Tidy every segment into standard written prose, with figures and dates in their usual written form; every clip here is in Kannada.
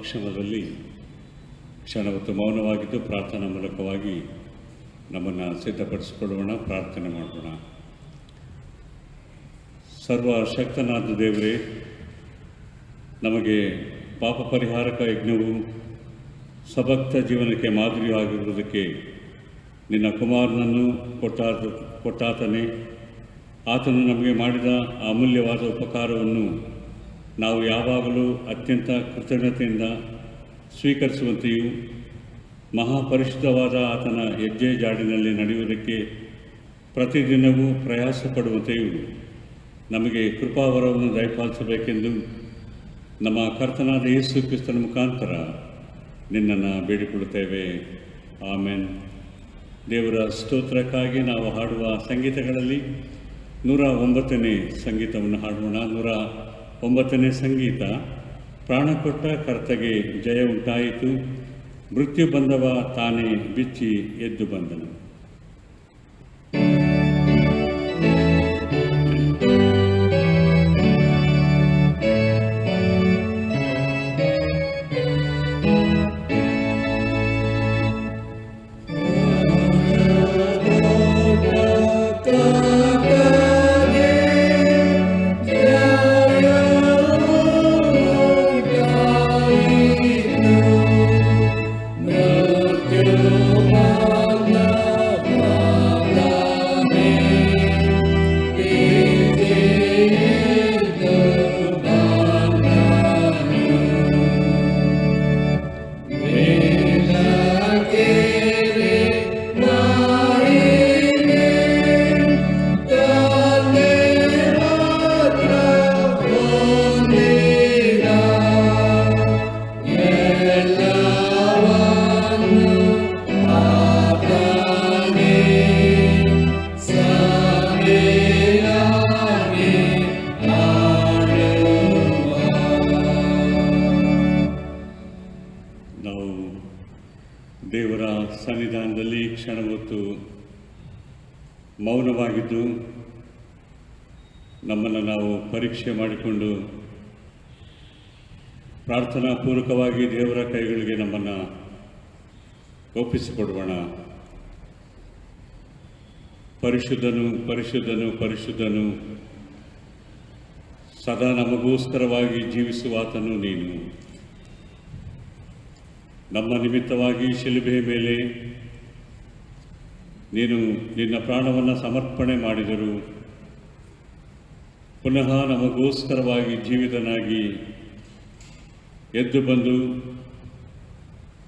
ಸಮಕ್ಷಮದಲ್ಲಿ ಕ್ಷಣವತ್ತು ಮೌನವಾಗಿದ್ದು ಪ್ರಾರ್ಥನಾ ಮೂಲಕವಾಗಿ ನಮ್ಮನ್ನು ಸಿದ್ಧಪಡಿಸಿಕೊಳ್ಳೋಣ, ಪ್ರಾರ್ಥನೆ ಮಾಡೋಣ. ಸರ್ವಶಕ್ತನಾದ ದೇವರೇ, ನಮಗೆ ಪಾಪ ಪರಿಹಾರಕ ಯಜ್ಞವು ಸಭಕ್ತ ಜೀವನಕ್ಕೆ ಮಾದರಿಯಾಗಿರುವುದಕ್ಕೆ ನಿನ್ನ ಕುಮಾರನನ್ನು ಕೊಟ್ಟಾತನೇ, ಆತನು ನಮಗೆ ಮಾಡಿದ ಅಮೂಲ್ಯವಾದ ಉಪಕಾರವನ್ನು ನಾವು ಯಾವಾಗಲೂ ಅತ್ಯಂತ ಕೃತಜ್ಞತೆಯಿಂದ ಸ್ವೀಕರಿಸುವಂತೆಯೂ ಮಹಾಪರಿಶುದ್ಧವಾದ ಆತನ ಹೆಜ್ಜೆ ಜಾಡಿನಲ್ಲಿ ನಡೆಯುವುದಕ್ಕೆ ಪ್ರತಿದಿನವೂ ಪ್ರಯಾಸ ಪಡುವಂತೆಯೂ ನಮಗೆ ಕೃಪಾವರವನ್ನು ದಯಪಾಲಿಸಬೇಕೆಂದು ನಮ್ಮ ಕರ್ತನಾದ ಯೇಸು ಕ್ರಿಸ್ತನ ಮುಖಾಂತರ ನಿನ್ನನ್ನು ಬೇಡಿಕೊಳ್ಳುತ್ತೇವೆ. ಆಮೆನ್. ದೇವರ ಸ್ತೋತ್ರಕ್ಕಾಗಿ ನಾವು ಹಾಡುವ ಸಂಗೀತಗಳಲ್ಲಿ 109ನೇ ಸಂಗೀತವನ್ನು ಹಾಡೋಣ. 109ನೇ ಸಂಗೀತ. ಪ್ರಾಣ ಕೊಟ್ಟ ಕರ್ತಗೆ ಜಯ ಉಂಟಾಯಿತು, ಮೃತ್ಯು ಬಂದವ ತಾನೇ ಬಿಚ್ಚಿ ಎದ್ದು ಬಂದನು. ದೇವರ ಸನ್ನಿಧಾನದಲ್ಲಿ ಕ್ಷಣ ಹೊತ್ತು ಮೌನವಾಗಿದ್ದು ನಮ್ಮನ್ನು ನಾವು ಪರೀಕ್ಷೆ ಮಾಡಿಕೊಂಡು ಪ್ರಾರ್ಥನಾ ಪೂರ್ವಕವಾಗಿ ದೇವರ ಕೈಗಳಿಗೆ ನಮ್ಮನ್ನು ಒಪ್ಪಿಸಿಕೊಡೋಣ. ಪರಿಶುದ್ಧನು ಪರಿಶುದ್ಧನು ಪರಿಶುದ್ಧನು, ಸದಾ ನಮಗೋಸ್ಕರವಾಗಿ ಜೀವಿಸುವಾತನು ನೀನು. ನಮ್ಮ ನಿಮಿತ್ತವಾಗಿ ಶಿಲುಬೆಯ ಮೇಲೆ ನೀನು ನಿನ್ನ ಪ್ರಾಣವನ್ನು ಸಮರ್ಪಣೆ ಮಾಡಿದರು. ಪುನಃ ನಮಗೋಸ್ಕರವಾಗಿ ಜೀವಿತನಾಗಿ ಎದ್ದು ಬಂದು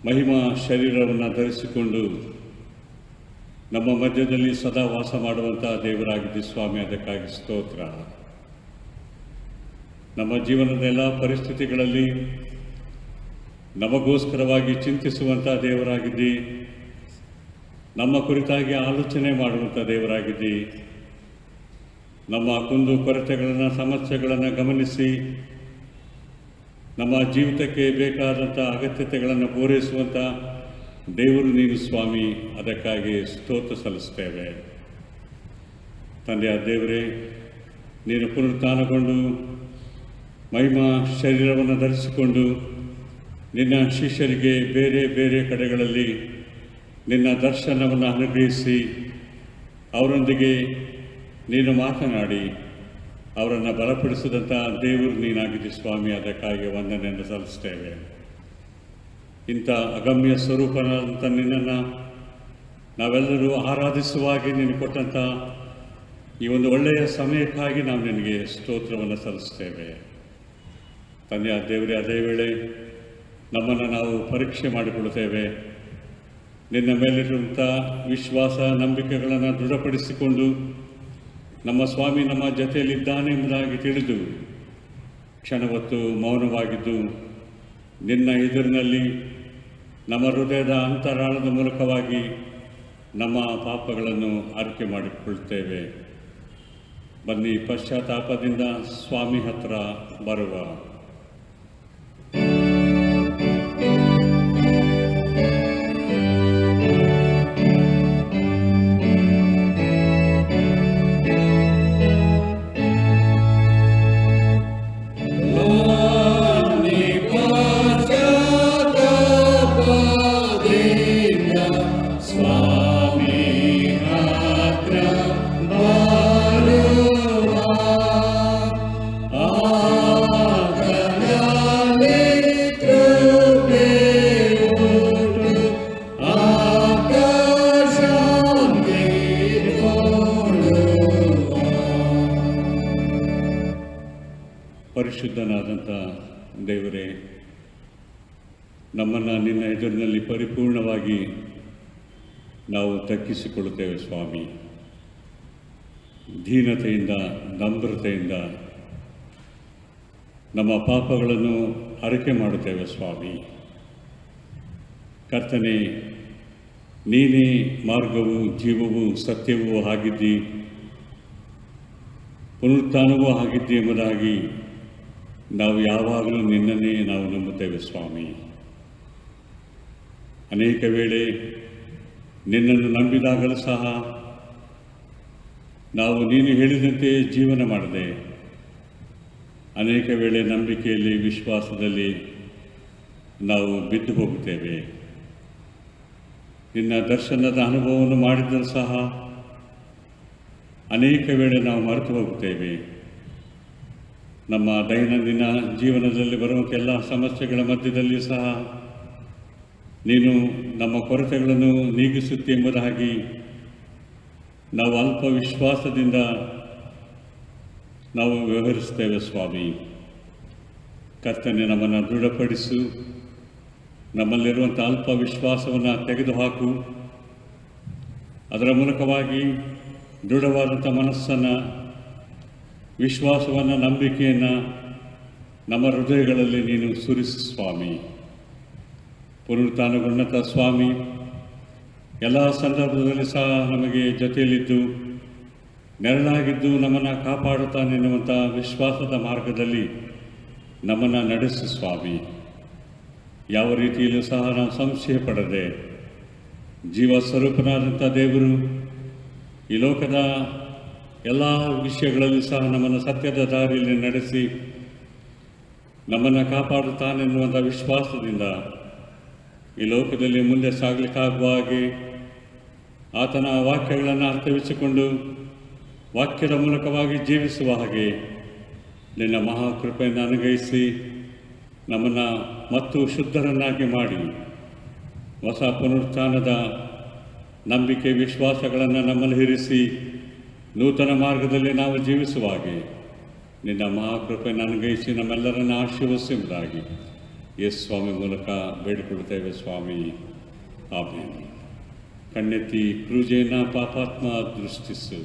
ಮಹಿಮಾ ಶರೀರವನ್ನು ಧರಿಸಿಕೊಂಡು ನಮ್ಮ ಮಧ್ಯದಲ್ಲಿ ಸದಾ ವಾಸ ಮಾಡುವಂಥ ದೇವರಾಗಿದ್ದ ಸ್ವಾಮಿ, ಅದಕ್ಕಾಗಿ ಸ್ತೋತ್ರ. ನಮ್ಮ ಜೀವನದ ಎಲ್ಲ ಪರಿಸ್ಥಿತಿಗಳಲ್ಲಿ ನಮಗೋಸ್ಕರವಾಗಿ ಚಿಂತಿಸುವಂಥ ದೇವರಾಗಿದ್ದಿ, ನಮ್ಮ ಕುರಿತಾಗಿ ಆಲೋಚನೆ ಮಾಡುವಂಥ ದೇವರಾಗಿದ್ದಿ, ನಮ್ಮ ಕುಂದು ಕೊರತೆಗಳನ್ನು ಸಮಸ್ಯೆಗಳನ್ನು ಗಮನಿಸಿ ನಮ್ಮ ಜೀವಿತಕ್ಕೆ ಬೇಕಾದಂಥ ಅಗತ್ಯತೆಗಳನ್ನು ಪೂರೈಸುವಂಥ ದೇವರು ನೀನು ಸ್ವಾಮಿ. ಅದಕ್ಕಾಗಿ ಸ್ತೋತ್ರ ಸಲ್ಲಿಸ್ತೇವೆ. ತಂದೆಯ ದೇವರೇ, ನೀನು ಪುನರುತ್ಥಾನಗೊಂಡು ಮಹಿಮಾ ಶರೀರವನ್ನು ಧರಿಸಿಕೊಂಡು ನಿನ್ನ ಶಿಷ್ಯರಿಗೆ ಬೇರೆ ಬೇರೆ ಕಡೆಗಳಲ್ಲಿ ನಿನ್ನ ದರ್ಶನವನ್ನು ಅನುಗ್ರಹಿಸಿ ಅವರೊಂದಿಗೆ ನೀನು ಮಾತನಾಡಿ ಅವರನ್ನು ಬಲಪಡಿಸಿದಂಥ ದೇವರು ನೀನಾಗಿದ್ದಿ ಸ್ವಾಮಿ. ಅದಕ್ಕಾಗಿ ವಂದನೆಯನ್ನು ಸಲ್ಲಿಸ್ತೇವೆ. ಇಂಥ ಅಗಮ್ಯ ಸ್ವರೂಪನಾದಂಥ ನಿನ್ನನ್ನು ನಾವೆಲ್ಲರೂ ಆರಾಧಿಸುವಾಗಿ ನೀನು ಕೊಟ್ಟಂಥ ಈ ಒಂದು ಒಳ್ಳೆಯ ಸಮಯಕ್ಕಾಗಿ ನಾವು ನಿನಗೆ ಸ್ತೋತ್ರವನ್ನು ಸಲ್ಲಿಸ್ತೇವೆ. ತಂದೆಯ ದೇವರೇ, ಅದೇ ವೇಳೆ ನಮ್ಮನ್ನು ನಾವು ಪರೀಕ್ಷೆ ಮಾಡಿಕೊಳ್ಳುತ್ತೇವೆ. ನಿನ್ನ ಮೇಲಿರುವಂಥ ವಿಶ್ವಾಸ ನಂಬಿಕೆಗಳನ್ನು ದೃಢಪಡಿಸಿಕೊಂಡು ನಮ್ಮ ಸ್ವಾಮಿ ನಮ್ಮ ಜೊತೆಯಲ್ಲಿದ್ದಾನೆ ಎಂಬುದಾಗಿ ತಿಳಿದು ಕ್ಷಣವತ್ತು ಮೌನವಾಗಿದ್ದು ನಿನ್ನ ಎದುರಿನಲ್ಲಿ ನಮ್ಮ ಹೃದಯದ ಅಂತರಾಳದ ಮೂಲಕವಾಗಿ ನಮ್ಮ ಪಾಪಗಳನ್ನು ಅರಿಕೆ ಮಾಡಿಕೊಳ್ಳುತ್ತೇವೆ. ಬನ್ನಿ, ಪಶ್ಚಾತ್ತಾಪದಿಂದ ಸ್ವಾಮಿ ಹತ್ರ ಬರುವ. Omnipotens ಪರಿಶುದ್ಧನಾದಂಥ ದೇವರೇ, ನಮ್ಮನ್ನು ನಿನ್ನ ಎದುರಿನಲ್ಲಿ ಪರಿಪೂರ್ಣವಾಗಿ ನಾವು ತಗ್ಗಿಸಿಕೊಳ್ಳುತ್ತೇವೆ ಸ್ವಾಮಿ. ದೀನತೆಯಿಂದ, ನಮ್ರತೆಯಿಂದ ನಮ್ಮ ಪಾಪಗಳನ್ನು ಅರಿಕೆ ಮಾಡುತ್ತೇವೆ ಸ್ವಾಮಿ. ಕರ್ತನೇ, ನೀನೇ ಮಾರ್ಗವೂ ಜೀವವೂ ಸತ್ಯವೂ ಆಗಿದ್ದಿ, ಪುನರುತ್ಥಾನವೂ ಆಗಿದ್ದಿ ಎಂಬುದಾಗಿ ನಾವು ಯಾವಾಗಲೂ ನಿನ್ನನ್ನೇ ನಾವು ನಂಬುತ್ತೇವೆ ಸ್ವಾಮಿ. ಅನೇಕ ವೇಳೆ ನಿನ್ನನ್ನು ನಂಬಿದಾಗಲೂ ಸಹ ನಾವು ನೀನು ಹೇಳಿದಂತೆ ಜೀವನ ಮಾಡದೆ ಅನೇಕ ವೇಳೆ ನಂಬಿಕೆಯಲ್ಲಿ, ವಿಶ್ವಾಸದಲ್ಲಿ ನಾವು ಬಿದ್ದು ಹೋಗುತ್ತೇವೆ. ನಿನ್ನ ದರ್ಶನದ ಅನುಭವವನ್ನು ಮಾಡಿದ್ದರೂ ಸಹ ಅನೇಕ ವೇಳೆ ನಾವು ಮರೆತು ಹೋಗುತ್ತೇವೆ. ನಮ್ಮ ದೈನಂದಿನ ಜೀವನದಲ್ಲಿ ಬರುವಂಥ ಎಲ್ಲ ಸಮಸ್ಯೆಗಳ ಮಧ್ಯದಲ್ಲಿ ಸಹ ನೀನು ನಮ್ಮ ಕೊರತೆಗಳನ್ನು ನೀಗಿಸುತ್ತಿ ಎಂಬುದಾಗಿ ನಾವು ಅಲ್ಪ ವಿಶ್ವಾಸದಿಂದ ನಾವು ವ್ಯವಹರಿಸ್ತೇವೆ ಸ್ವಾಮಿ. ಕರ್ತನೆ, ನಮ್ಮನ್ನು ದೃಢಪಡಿಸು. ನಮ್ಮಲ್ಲಿರುವಂಥ ಅಲ್ಪ ವಿಶ್ವಾಸವನ್ನು ತೆಗೆದುಹಾಕು. ಅದರ ಮೂಲಕವಾಗಿ ದೃಢವಾದಂಥ ಮನಸ್ಸನ್ನು, ವಿಶ್ವಾಸವನ್ನು, ನಂಬಿಕೆಯನ್ನು ನಮ್ಮ ಹೃದಯಗಳಲ್ಲಿ ನೀನು ಸುರಿಸು ಸ್ವಾಮಿ. ಪುನರುತ್ಥಾನಗೊಂಡಂಥ ಸ್ವಾಮಿ ಎಲ್ಲ ಸಂದರ್ಭದಲ್ಲಿ ಸಹ ನಮಗೆ ಜೊತೆಯಲ್ಲಿದ್ದು ನೆರಳಾಗಿದ್ದು ನಮ್ಮನ್ನು ಕಾಪಾಡುತ್ತಾನೆನ್ನುವಂಥ ವಿಶ್ವಾಸದ ಮಾರ್ಗದಲ್ಲಿ ನಮ್ಮನ್ನು ನಡೆಸು ಸ್ವಾಮಿ. ಯಾವ ರೀತಿಯಲ್ಲೂ ಸಹ ನಾವು ಸಂಶಯ ಪಡದೆ, ಜೀವ ಸ್ವರೂಪನಾದಂಥ ದೇವರು ಈ ಲೋಕದ ಎಲ್ಲ ವಿಷಯಗಳಲ್ಲಿ ಸಹ ನಮ್ಮನ್ನು ಸತ್ಯದ ದಾರಿಯಲ್ಲಿ ನಡೆಸಿ ನಮ್ಮನ್ನು ಕಾಪಾಡುತ್ತಾನೆನ್ನುವಂಥ ವಿಶ್ವಾಸದಿಂದ ಈ ಲೋಕದಲ್ಲಿ ಮುಂದೆ ಸಾಗಲಿಕ್ಕಾಗುವ ಹಾಗೆ ಆತನ ವಾಕ್ಯಗಳನ್ನು ಅರ್ಥವಿಸಿಕೊಂಡು ವಾಕ್ಯದ ಮೂಲಕವಾಗಿ ಜೀವಿಸುವ ಹಾಗೆ ನಿನ್ನ ಮಹಾಕೃಪೆಯನ್ನು ಅನುಗ್ರಹಿಸಿ ನಮ್ಮನ್ನು ಮತ್ತು ಶುದ್ಧರನ್ನಾಗಿ ಮಾಡಿ ಹೊಸ ಪುನರುತ್ಥಾನದ ನಂಬಿಕೆ, ವಿಶ್ವಾಸಗಳನ್ನು ನಮ್ಮಲ್ಲಿ ಇರಿಸಿ ನೂತನ ಮಾರ್ಗದಲ್ಲಿ ನಾವು ಜೀವಿಸುವ ಹಾಗೆ ನಿನ್ನ ಮಹಾಕೃಪೆಯನ್ನು ಅನುಗ್ರಹಿಸಿ ನಮ್ಮೆಲ್ಲರನ್ನು ಆಶೀರ್ವದಿಸುವುದಾಗಿ ಯೇಸು ಸ್ವಾಮಿ ಮೂಲಕ ಬೇಡಿಕೊಳ್ಳುತ್ತೇವೆ ಸ್ವಾಮಿ. ಆಮೇನ್. ಕಣ್ಣೆತ್ತಿ ಕ್ರೂಜೆಯನ್ನು ಪಾಪಾತ್ಮ ದೃಷ್ಟಿಸು.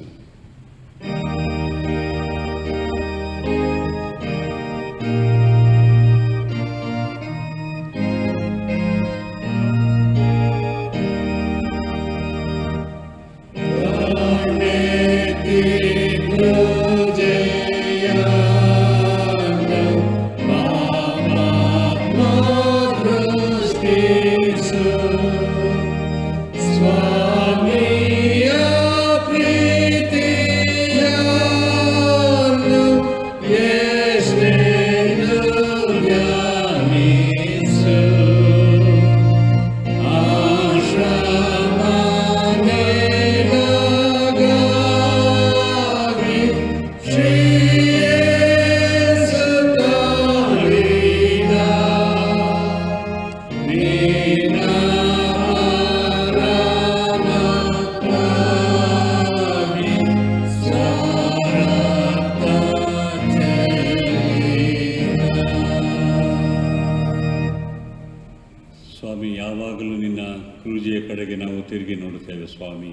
ಸ್ವಾಮಿ, ಯಾವಾಗಲೂ ನಿನ್ನ ಕ್ರೂಜೆಯ ಕಡೆಗೆ ನಾವು ತಿರುಗಿ ನೋಡುತ್ತೇವೆ ಸ್ವಾಮಿ.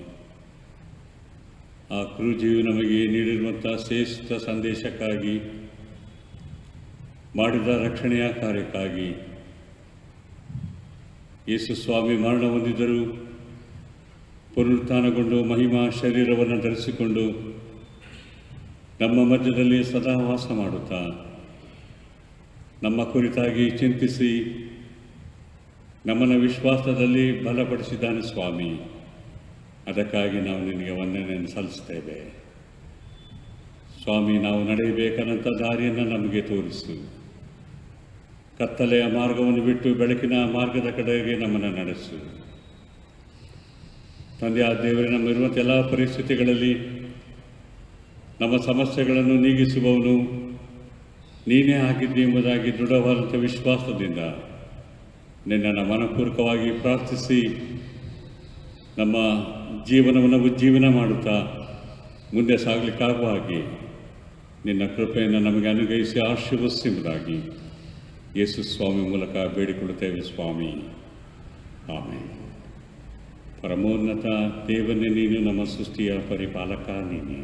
ಆ ಕ್ರೂಜೆಯು ನಮಗೆ ನೀಡಿರುವಂಥ ಶ್ರೇಷ್ಠ ಸಂದೇಶಕ್ಕಾಗಿ, ಮಾಡಿದ ರಕ್ಷಣೆಯ ಕಾರ್ಯಕ್ಕಾಗಿ ಯೇಸು ಸ್ವಾಮಿ ಮರಣ ಹೊಂದಿದರೂ ಪುನರುತ್ಥಾನಗೊಂಡು ಮಹಿಮಾ ಶರೀರವನ್ನು ಧರಿಸಿಕೊಂಡು ನಮ್ಮ ಮಧ್ಯದಲ್ಲಿ ಸದಾ ವಾಸ ಮಾಡುತ್ತಾ ನಮ್ಮ ಕುರಿತಾಗಿ ಚಿಂತಿಸಿ ನಮ್ಮನ್ನು ವಿಶ್ವಾಸದಲ್ಲಿ ಬಲಪಡಿಸಿದ್ದಾನೆ ಸ್ವಾಮಿ. ಅದಕ್ಕಾಗಿ ನಾವು ನಿನಗೆ ವಂದನೆಯನ್ನು ಸಲ್ಲಿಸ್ತೇವೆ ಸ್ವಾಮಿ. ನಾವು ನಡೆಯಬೇಕಾದಂಥ ದಾರಿಯನ್ನು ನಮಗೆ ತೋರಿಸು. ಕತ್ತಲೆಯ ಮಾರ್ಗವನ್ನು ಬಿಟ್ಟು ಬೆಳಕಿನ ಮಾರ್ಗದ ಕಡೆಗೆ ನಮ್ಮನ್ನು ನಡೆಸು ತಂದೆ. ಆ ದೇವರೇ, ನಮ್ಮಿರುವಂಥ ಎಲ್ಲ ಪರಿಸ್ಥಿತಿಗಳಲ್ಲಿ ನಮ್ಮ ಸಮಸ್ಯೆಗಳನ್ನು ನೀಗಿಸುವವನು ನೀನೇ ಆಗಿದ್ದಿ ಎಂಬುದಾಗಿ ದೃಢವಾದಂಥ ವಿಶ್ವಾಸದಿಂದ ನಿನ್ನನ್ನು ಮನಪೂರ್ವಕವಾಗಿ ಪ್ರಾರ್ಥಿಸಿ ನಮ್ಮ ಜೀವನವನ್ನು ಉಜ್ಜೀವನ ಮಾಡುತ್ತಾ ಮುಂದೆ ಸಾಗಲಿಕ್ಕಾಗುವ ಹಾಗೆ ನಿನ್ನ ಕೃಪೆಯನ್ನು ನಮಗೆ ಅನುಗ್ರಹಿಸಿ ಆಶೀರ್ವದಿಸುವುದಾಗಿ ಯೇಸು ಸ್ವಾಮಿ ಮೂಲಕ ಬೇಡಿಕೊಳ್ಳುತ್ತೇವೆ ಸ್ವಾಮಿ. ಆಮೇಲೆ ಪರಮೋನ್ನತ ದೇವನೇ, ನೀನು ನಮ್ಮ ಸೃಷ್ಟಿಯ ಪರಿಪಾಲಕ ನೀನೇ.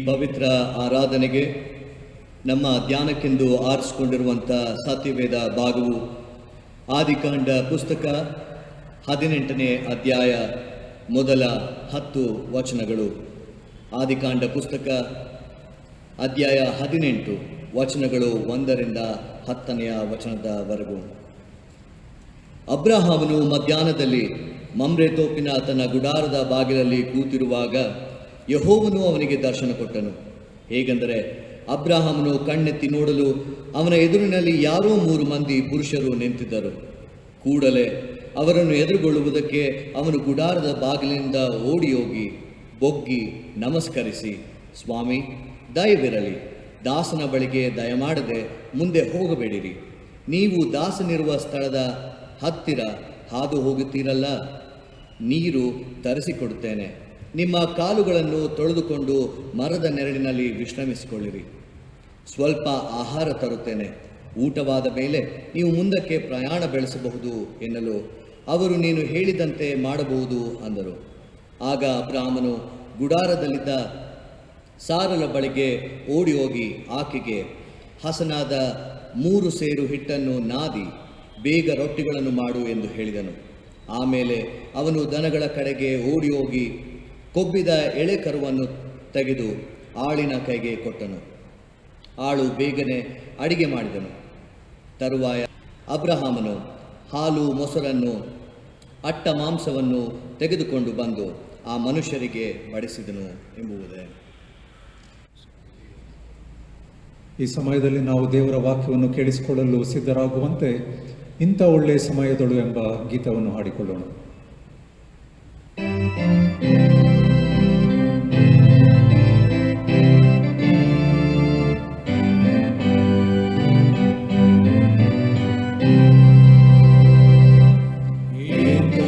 ಪವಿತ್ರ ಆರಾಧನೆಗೆ ನಮ್ಮ ಧ್ಯಾನಕ್ಕೆಂದು ಆರಿಸಿಕೊಂಡಿರುವಂಥ ಸತ್ಯವೇದ ಭಾಗವು ಆದಿಕಾಂಡ ಪುಸ್ತಕ 18ನೇ ಅಧ್ಯಾಯ ಮೊದಲ 10 ವಚನಗಳು. ಆದಿಕಾಂಡ ಪುಸ್ತಕ ಅಧ್ಯಾಯ 18 ವಚನಗಳು 1ರಿಂದ 10ನೆಯ ವಚನದವರೆಗೂ. ಅಬ್ರಹಾಮನು ಮಧ್ಯಾಹ್ನದಲ್ಲಿ ಮಮ್ರೆ ತೋಪಿನ ತನ್ನ ಗುಡಾರದ ಬಾಗಿಲಲ್ಲಿ ಕೂತಿರುವಾಗ ಯೆಹೋವನು ಅವನಿಗೆ ದರ್ಶನ ಕೊಟ್ಟನು. ಹೇಗೆಂದರೆ ಅಬ್ರಹಾಮನು ಕಣ್ಣೆತ್ತಿ ನೋಡಲು ಅವನ ಎದುರಿನಲ್ಲಿ ಯಾರೋ 3 ಮಂದಿ ಪುರುಷರು ನಿಂತಿದ್ದರು. ಕೂಡಲೇ ಅವರನ್ನು ಎದುರುಗೊಳ್ಳುವುದಕ್ಕೆ ಅವನು ಗುಡಾರದ ಬಾಗಿಲಿನಿಂದ ಓಡಿ ಹೋಗಿ ಬೊಗ್ಗಿ ನಮಸ್ಕರಿಸಿ, ಸ್ವಾಮಿ, ದಯವಿರಲಿ, ದಾಸನ ಬಳಿಗೆ ದಯಮಾಡದೆ ಮುಂದೆ ಹೋಗಬೇಡಿರಿ. ನೀವು ದಾಸನಿರುವ ಸ್ಥಳದ ಹತ್ತಿರ ಹಾದು ಹೋಗುತ್ತೀರಲ್ಲ, ನೀರು ತರಿಸಿಕೊಡುತ್ತೇನೆ. ನಿಮ್ಮ ಕಾಲುಗಳನ್ನು ತೊಳೆದುಕೊಂಡು ಮರದ ನೆರಳಿನಲ್ಲಿ ವಿಶ್ರಮಿಸಿಕೊಳ್ಳಿರಿ. ಸ್ವಲ್ಪ ಆಹಾರ ತರುತ್ತೇನೆ. ಊಟವಾದ ಮೇಲೆ ನೀವು ಮುಂದಕ್ಕೆ ಪ್ರಯಾಣ ಬೆಳೆಸಬಹುದು ಎನ್ನಲು ಅವರು ನೀನು ಹೇಳಿದಂತೆ ಮಾಡಬಹುದು ಅಂದರು. ಆಗ ಅಬ್ರಹಾಮನು ಗುಡಾರದಲ್ಲಿದ್ದ ಸಾರಳ ಬಳಿಗೆ ಓಡಿ ಹೋಗಿ ಆಕೆಗೆ ಹಸನಾದ 3 ಸೇರು ಹಿಟ್ಟನ್ನು ನಾದಿ ಬೇಗ ರೊಟ್ಟಿಗಳನ್ನು ಮಾಡು ಎಂದು ಹೇಳಿದನು. ಆಮೇಲೆ ಅವನು ದನಗಳ ಕಡೆಗೆ ಓಡಿ ಹೋಗಿ ಕೊಬ್ಬಿದ ಎಳೆ ಕರುವನ್ನು ತೆಗೆದು ಆಳಿನ ಕೈಗೆ ಕೊಟ್ಟನು. ಆಳು ಬೇಗನೆ ಅಡಿಗೆ ಮಾಡಿದನು. ತರುವಾಯ ಅಬ್ರಹಾಮನು ಹಾಲು ಮೊಸರನ್ನು ಅಟ್ಟ ಮಾಂಸವನ್ನು ತೆಗೆದುಕೊಂಡು ಬಂದು ಆ ಮನುಷ್ಯರಿಗೆ ಬಡಿಸಿದನು ಎಂಬುವುದೇ. ಈ ಸಮಯದಲ್ಲಿ ನಾವು ದೇವರ ವಾಕ್ಯವನ್ನು ಕೇಳಿಸಿಕೊಳ್ಳಲು ಸಿದ್ಧರಾಗುವಂತೆ ಇಂಥ ಒಳ್ಳೆಯ ಸಮಯದಳು ಎಂಬ ಗೀತವನ್ನು ಹಾಡಿಕೊಳ್ಳೋಣ. ಇಂಥ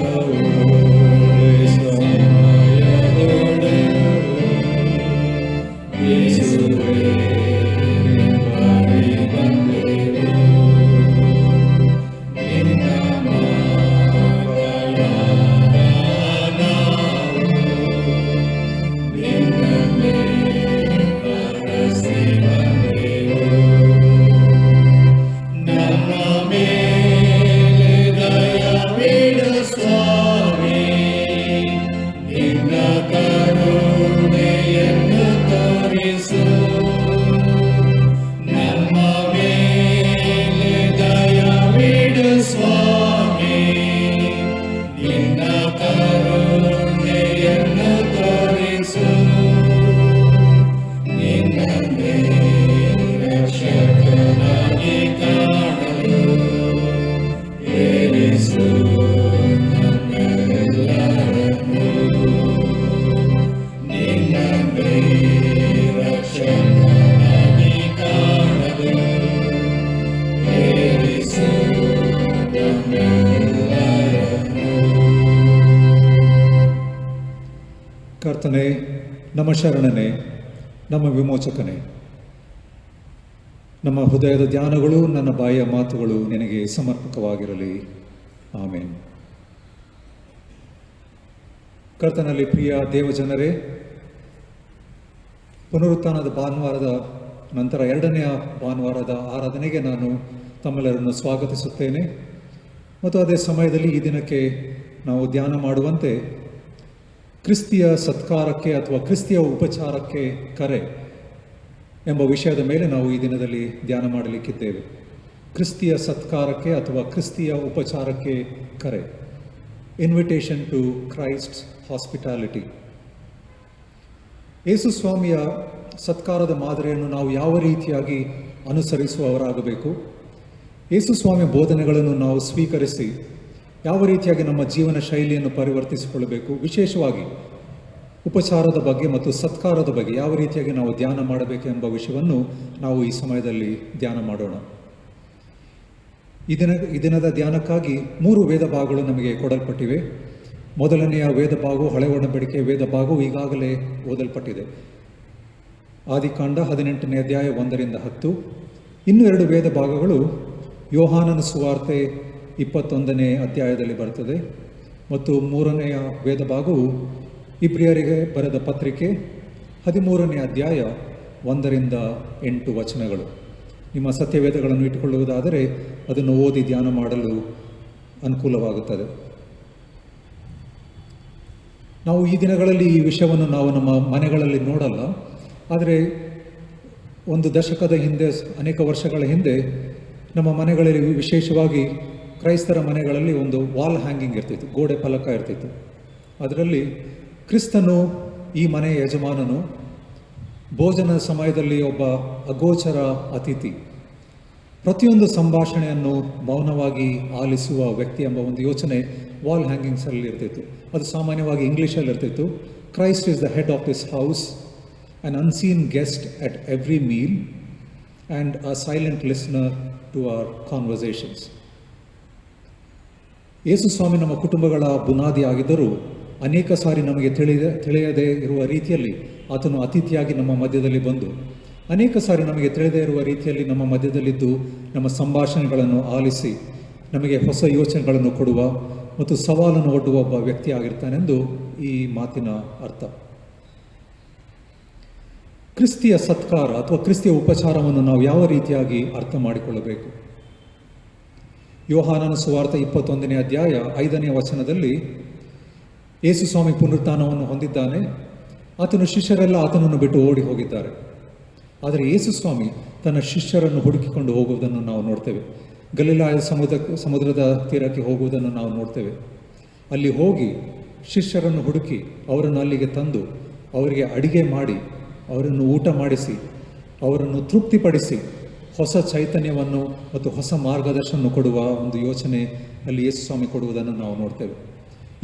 ಕರ್ತನೇ, ನಮ್ಮ ಶರಣನೇ, ನಮ್ಮ ವಿಮೋಚಕನೇ, ನಮ್ಮ ಹೃದಯದ ಧ್ಯಾನಗಳು, ನನ್ನ ಬಾಯಿಯ ಮಾತುಗಳು ನಿನಗೆ ಸಮರ್ಪಕವಾಗಿರಲಿ. ಆಮೇನ್. ಕರ್ತನಲ್ಲಿ ಪ್ರಿಯ ದೇವಜನರೇ, ಪುನರುತ್ಥಾನದ ಭಾನುವಾರದ ನಂತರ ಎರಡನೆಯ ಭಾನುವಾರದ ಆರಾಧನೆಗೆ ನಾನು ತಮ್ಮೆಲ್ಲರನ್ನು ಸ್ವಾಗತಿಸುತ್ತೇನೆ. ಮತ್ತು ಅದೇ ಸಮಯದಲ್ಲಿ ಈ ದಿನಕ್ಕೆ ನಾವು ಧ್ಯಾನ ಮಾಡುವಂತೆ ಕ್ರಿಸ್ತಿಯ ಸತ್ಕಾರಕ್ಕೆ ಅಥವಾ ಕ್ರಿಸ್ತಿಯ ಉಪಚಾರಕ್ಕೆ ಕರೆ ಎಂಬ ವಿಷಯದ ಮೇಲೆ ನಾವು ಈ ದಿನದಲ್ಲಿ ಧ್ಯಾನ ಮಾಡಲಿಕ್ಕಿದ್ದೇವೆ. ಕ್ರಿಸ್ತಿಯ ಸತ್ಕಾರಕ್ಕೆ ಅಥವಾ ಕ್ರಿಸ್ತಿಯ ಉಪಚಾರಕ್ಕೆ ಕರೆ, ಇನ್ವಿಟೇಷನ್ ಟು ಕ್ರೈಸ್ಟ್ಸ್ ಹಾಸ್ಪಿಟಾಲಿಟಿ. ಯೇಸು ಸ್ವಾಮಿಯ ಸತ್ಕಾರದ ಮಾದರಿಯನ್ನು ನಾವು ಯಾವ ರೀತಿಯಾಗಿ ಅನುಸರಿಸುವವರಾಗಬೇಕು, ಯೇಸು ಸ್ವಾಮಿಯ ಬೋಧನೆಗಳನ್ನು ನಾವು ಸ್ವೀಕರಿಸಿ ಯಾವ ರೀತಿಯಾಗಿ ನಮ್ಮ ಜೀವನ ಶೈಲಿಯನ್ನು ಪರಿವರ್ತಿಸಿಕೊಳ್ಳಬೇಕು, ವಿಶೇಷವಾಗಿ ಉಪಚಾರದ ಬಗ್ಗೆ ಮತ್ತು ಸತ್ಕಾರದ ಬಗ್ಗೆ ಯಾವ ರೀತಿಯಾಗಿ ನಾವು ಧ್ಯಾನ ಮಾಡಬೇಕು ಎಂಬ ವಿಷಯವನ್ನು ನಾವು ಈ ಸಮಯದಲ್ಲಿ ಧ್ಯಾನ ಮಾಡೋಣ. ಈ ದಿನದ ಧ್ಯಾನಕ್ಕಾಗಿ 3 ವೇದ ಭಾಗಗಳು ನಮಗೆ ಕೊಡಲ್ಪಟ್ಟಿವೆ. ಮೊದಲನೆಯ ವೇದ ಭಾಗವು ಹಳೆ ಒಡಂಬಡಿಕೆಯ ವೇದ ಭಾಗವು ಈಗಾಗಲೇ ಓದಲ್ಪಟ್ಟಿದೆ. ಆದಿಕಾಂಡ 18ನೇ ಅಧ್ಯಾಯ 1ರಿಂದ 10. ಇನ್ನೂ 2 ವೇದ ಭಾಗಗಳು ಯೋಹಾನನ ಸುವಾರ್ತೆ 21ನೇ ಅಧ್ಯಾಯದಲ್ಲಿ ಬರ್ತದೆ. ಮತ್ತು 3ನೆಯ ವೇದ ಭಾಗವು ಇಬ್ರಿಯರಿಗೆ ಬರೆದ ಪತ್ರಿಕೆ 13ನೇ ಅಧ್ಯಾಯ 1ರಿಂದ 8 ವಚನಗಳು. ನಿಮ್ಮ ಸತ್ಯವೇದಗಳನ್ನು ಇಟ್ಟುಕೊಳ್ಳುವುದಾದರೆ ಅದನ್ನು ಓದಿ ಧ್ಯಾನ ಮಾಡಲು ಅನುಕೂಲವಾಗುತ್ತದೆ. ನಾವು ಈ ದಿನಗಳಲ್ಲಿ ಈ ವಿಷಯವನ್ನು ನಾವು ನಮ್ಮ ಮನೆಗಳಲ್ಲಿ ನೋಡಲ್ಲ. ಆದರೆ ಒಂದು ದಶಕದ ಹಿಂದೆ, ಅನೇಕ ವರ್ಷಗಳ ಹಿಂದೆ ನಮ್ಮ ಮನೆಗಳಲ್ಲಿ, ವಿಶೇಷವಾಗಿ ಕ್ರೈಸ್ತರ ಮನೆಗಳಲ್ಲಿ ಒಂದು ವಾಲ್ ಹ್ಯಾಂಗಿಂಗ್ ಇರ್ತಿತ್ತು, ಗೋಡೆ ಫಲಕ ಇರ್ತಿತ್ತು. ಅದರಲ್ಲಿ ಕ್ರಿಸ್ತನು, ಈ ಮನೆಯ ಯಜಮಾನನು, ಭೋಜನದ ಸಮಯದಲ್ಲಿ ಒಬ್ಬ ಅಗೋಚರ ಅತಿಥಿ, ಪ್ರತಿಯೊಂದು ಸಂಭಾಷಣೆಯನ್ನು ಮೌನವಾಗಿ ಆಲಿಸುವ ವ್ಯಕ್ತಿ ಎಂಬ ಒಂದು ಯೋಚನೆ ವಾಲ್ ಹ್ಯಾಂಗಿಂಗ್ಸಲ್ಲಿ ಇರ್ತಿತ್ತು. ಅದು ಸಾಮಾನ್ಯವಾಗಿ ಇಂಗ್ಲೀಷಲ್ಲಿ ಇರ್ತಿತ್ತು. Christ is the head of this house, an unseen guest at every meal and a silent listener to our conversations. ಯೇಸು ಸ್ವಾಮಿ ನಮ್ಮ ಕುಟುಂಬಗಳ ಬುನಾದಿ ಆಗಿದ್ದರೂ ಅನೇಕ ಸಾರಿ ನಮಗೆ ತಿಳಿಯದೇ ಇರುವ ರೀತಿಯಲ್ಲಿ ಆತನು ಅತಿಥಿಯಾಗಿ ನಮ್ಮ ಮಧ್ಯದಲ್ಲಿ ಬಂದು, ಅನೇಕ ಸಾರಿ ನಮಗೆ ತಿಳಿದೇ ಇರುವ ರೀತಿಯಲ್ಲಿ ನಮ್ಮ ಮಧ್ಯದಲ್ಲಿದ್ದು ನಮ್ಮ ಸಂಭಾಷಣೆಗಳನ್ನು ಆಲಿಸಿ ನಮಗೆ ಹೊಸ ಯೋಚನೆಗಳನ್ನು ಕೊಡುವ ಮತ್ತು ಸವಾಲನ್ನು ಒಡ್ಡುವ ಒಬ್ಬ ವ್ಯಕ್ತಿ ಆಗಿರ್ತಾನೆಂದು ಈ ಮಾತಿನ ಅರ್ಥ. ಕ್ರಿಸ್ತಿಯ ಸತ್ಕಾರ ಅಥವಾ ಕ್ರಿಸ್ತಿಯ ಉಪಚಾರವನ್ನು ನಾವು ಯಾವ ರೀತಿಯಾಗಿ ಅರ್ಥ ಮಾಡಿಕೊಳ್ಳಬೇಕು? ಯೋಹಾನನ ಸುವಾರ್ತೆ 21ನೇ ಅಧ್ಯಾಯ 5ನೇ ವಚನದಲ್ಲಿ ಯೇಸು ಸ್ವಾಮಿ ಪುನರುತ್ಥಾನವನ್ನು ಹೊಂದಿದ್ದಾನೆ. ಆತನ ಶಿಷ್ಯರೆಲ್ಲ ಆತನನ್ನು ಬಿಟ್ಟು ಓಡಿ ಹೋಗಿದ್ದಾರೆ. ಆದರೆ ಯೇಸು ಸ್ವಾಮಿ ತನ್ನ ಶಿಷ್ಯರನ್ನು ಹುಡುಕಿಕೊಂಡು ಹೋಗುವುದನ್ನು ನಾವು ನೋಡ್ತೇವೆ. ಗಲಿಲಾಯ ಸಮುದ್ರದ ತೀರಕ್ಕೆ ಹೋಗುವುದನ್ನು ನಾವು ನೋಡ್ತೇವೆ. ಅಲ್ಲಿ ಹೋಗಿ ಶಿಷ್ಯರನ್ನು ಹುಡುಕಿ ಅವರನ್ನು ಅಲ್ಲಿಗೆ ತಂದು ಅವರಿಗೆ ಅಡಿಗೆ ಮಾಡಿ ಅವರನ್ನು ಊಟ ಮಾಡಿಸಿ ಅವರನ್ನು ತೃಪ್ತಿಪಡಿಸಿ ಹೊಸ ಚೈತನ್ಯವನ್ನು ಮತ್ತು ಹೊಸ ಮಾರ್ಗದರ್ಶನ ಕೊಡುವ ಒಂದು ಯೋಚನೆ ಅಲ್ಲಿ ಯೇಸು ಸ್ವಾಮಿ ಕೊಡುವುದನ್ನು ನಾವು ನೋಡ್ತೇವೆ.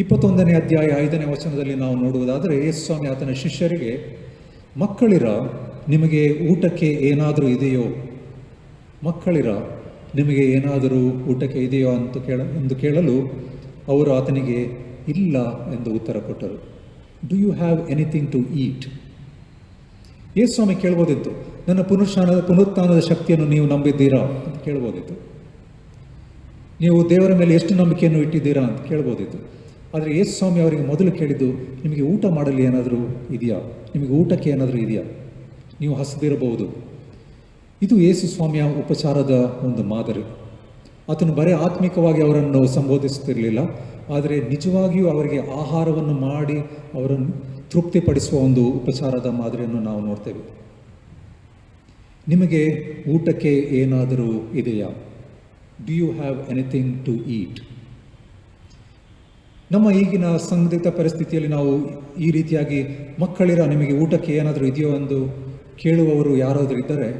21ನೇ ಅಧ್ಯಾಯ 5ನೇ ವಚನದಲ್ಲಿ ನಾವು ನೋಡುವುದಾದರೆ ಯೇಸು ಸ್ವಾಮಿ ಆತನ ಶಿಷ್ಯರಿಗೆ, ಮಕ್ಕಳಿರ ನಿಮಗೆ ಊಟಕ್ಕೆ ಏನಾದರೂ ಇದೆಯೋ, ಮಕ್ಕಳಿರ ನಿಮಗೆ ಏನಾದರೂ ಊಟಕ್ಕೆ ಇದೆಯೋ ಎಂದು ಕೇಳಲು ಅವರು ಆತನಿಗೆ ಇಲ್ಲ ಎಂದು ಉತ್ತರ ಕೊಟ್ಟರು. Do you have anything to eat? Yesu Swami ಕೇಳ್ಬೋದಿತ್ತು, ನನ್ನ ಪುನರುತ್ಥಾನದ ಶಕ್ತಿಯನ್ನು ನೀವು ನಂಬಿದ್ದೀರಾ ಅಂತ ಕೇಳ್ಬೋದಿತ್ತು. ನೀವು ದೇವರ ಮೇಲೆ ಎಷ್ಟು ನಂಬಿಕೆಯನ್ನು ಇಟ್ಟಿದ್ದೀರಾ ಅಂತ ಕೇಳ್ಬೋದಿತ್ತು. ಆದರೆ ಯೇಸು ಸ್ವಾಮಿ ಅವರಿಗೆ ಮೊದಲು ಕೇಳಿದ್ದು, ನಿಮಗೆ ಊಟ ಮಾಡಲು ಏನಾದರೂ ಇದೆಯಾ, ನಿಮಗೆ ಊಟಕ್ಕೆ ಏನಾದರೂ ಇದೆಯಾ, ನೀವು ಹಸಿದಿರಬಹುದು. ಇದು ಯೇಸು ಸ್ವಾಮಿಯ ಉಪಚಾರದ ಒಂದು ಮಾದರಿ. ಆತನು ಬರೀ ಆತ್ಮಿಕವಾಗಿ ಅವರನ್ನು ಸಂಬೋಧಿಸುತ್ತಿರಲಿಲ್ಲ, ಆದರೆ ನಿಜವಾಗಿಯೂ ಅವರಿಗೆ ಆಹಾರವನ್ನು ಮಾಡಿ ಅವರನ್ನು ತೃಪ್ತಿಪಡಿಸುವ ಒಂದು ಉಪಚಾರದ ಮಾದರಿಯನ್ನು ನಾವು ನೋಡ್ತೇವೆ. ನಿಮಗೆ ಊಟಕ್ಕೆ ಏನಾದರೂ ಇದೆಯಾ? Do you have anything to eat? ನಮ್ಮ ಈಗಿನ ಸಂದಿಗ್ಧ ಪರಿಸ್ಥಿತಿಯಲ್ಲಿ ನಾವು ಈ ರೀತಿಯಾಗಿ ಮಕ್ಕಳಿರ ನಿಮಗೆ ಊಟಕ್ಕೆ ಏನಾದರೂ ಇದೆಯೋ ಎಂದು ಕೇಳುವವರು ಯಾರಾದರೂ ಇದ್ದರೆ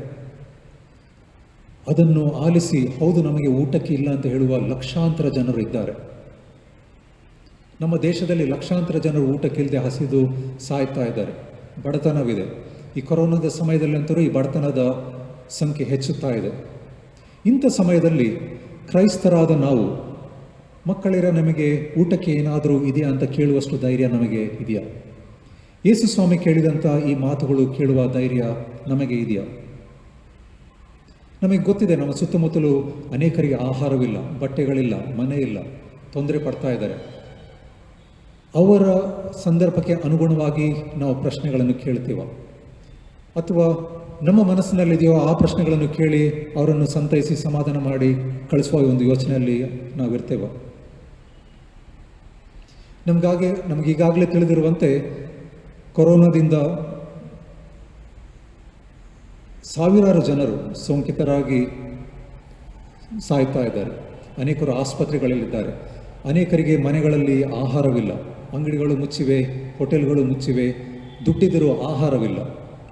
ಅದನ್ನು ಆಲಿಸಿ ಹೌದು ನಮಗೆ ಊಟಕ್ಕೆ ಇಲ್ಲ ಅಂತ ಹೇಳುವ ಲಕ್ಷಾಂತರ ಜನರು ಇದ್ದಾರೆ. ನಮ್ಮ ದೇಶದಲ್ಲಿ ಲಕ್ಷಾಂತರ ಜನರು ಊಟಕ್ಕಿಲ್ಲದೆ ಹಸಿದು ಸಾಯ್ತಾ ಇದ್ದಾರೆ. ಬಡತನವಿದೆ. ಈ ಕೊರೋನಾದ ಸಮಯದಲ್ಲಂತರೂ ಈ ಬಡತನದ ಸಂಖ್ಯೆ ಹೆಚ್ಚುತ್ತಾ ಇದೆ. ಇಂಥ ಸಮಯದಲ್ಲಿ ಕ್ರೈಸ್ತರಾದ ನಾವು, ಮಕ್ಕಳಿರ ನಮಗೆ ಊಟಕ್ಕೆ ಏನಾದರೂ ಇದೆಯಾ ಅಂತ ಕೇಳುವಷ್ಟು ಧೈರ್ಯ ನಮಗೆ ಇದೆಯಾ? ಯೇಸು ಸ್ವಾಮಿ ಕೇಳಿದಂಥ ಈ ಮಾತುಗಳು ಕೇಳುವ ಧೈರ್ಯ ನಮಗೆ ಇದೆಯಾ? ನಮಗೆ ಗೊತ್ತಿದೆ, ನಮ್ಮ ಸುತ್ತಮುತ್ತಲು ಅನೇಕರಿಗೆ ಆಹಾರವಿಲ್ಲ, ಬಟ್ಟೆಗಳಿಲ್ಲ, ಮನೆ ಇಲ್ಲ, ತೊಂದರೆ ಪಡ್ತಾ ಇದ್ದಾರೆ. ಅವರ ಸಂದರ್ಭಕ್ಕೆ ಅನುಗುಣವಾಗಿ ನಾವು ಪ್ರಶ್ನೆಗಳನ್ನು ಕೇಳ್ತೀವ, ಅಥವಾ ನಮ್ಮ ಮನಸ್ಸಿನಲ್ಲಿದೆಯೋ ಆ ಪ್ರಶ್ನೆಗಳನ್ನು ಕೇಳಿ ಅವರನ್ನು ಸಂತೈಸಿ ಸಮಾಧಾನ ಮಾಡಿ ಕಳಿಸುವ ಒಂದು ಯೋಚನೆಯಲ್ಲಿ ನಾವಿರ್ತೇವೆ. ನಮಗೀಗಾಗಲೇ ತಿಳಿದಿರುವಂತೆ ಕೊರೋನಾದಿಂದ ಸಾವಿರಾರು ಜನರು ಸೋಂಕಿತರಾಗಿ ಸಾಯ್ತಾ ಇದ್ದಾರೆ. ಅನೇಕರು ಆಸ್ಪತ್ರೆಗಳಲ್ಲಿದ್ದಾರೆ. ಅನೇಕರಿಗೆ ಮನೆಗಳಲ್ಲಿ ಆಹಾರವಿಲ್ಲ, ಅಂಗಡಿಗಳು ಮುಚ್ಚಿವೆ, ಹೋಟೆಲ್ಗಳು ಮುಚ್ಚಿವೆ, ದುಡ್ಡಿದ್ದರೂ ಆಹಾರವಿಲ್ಲ.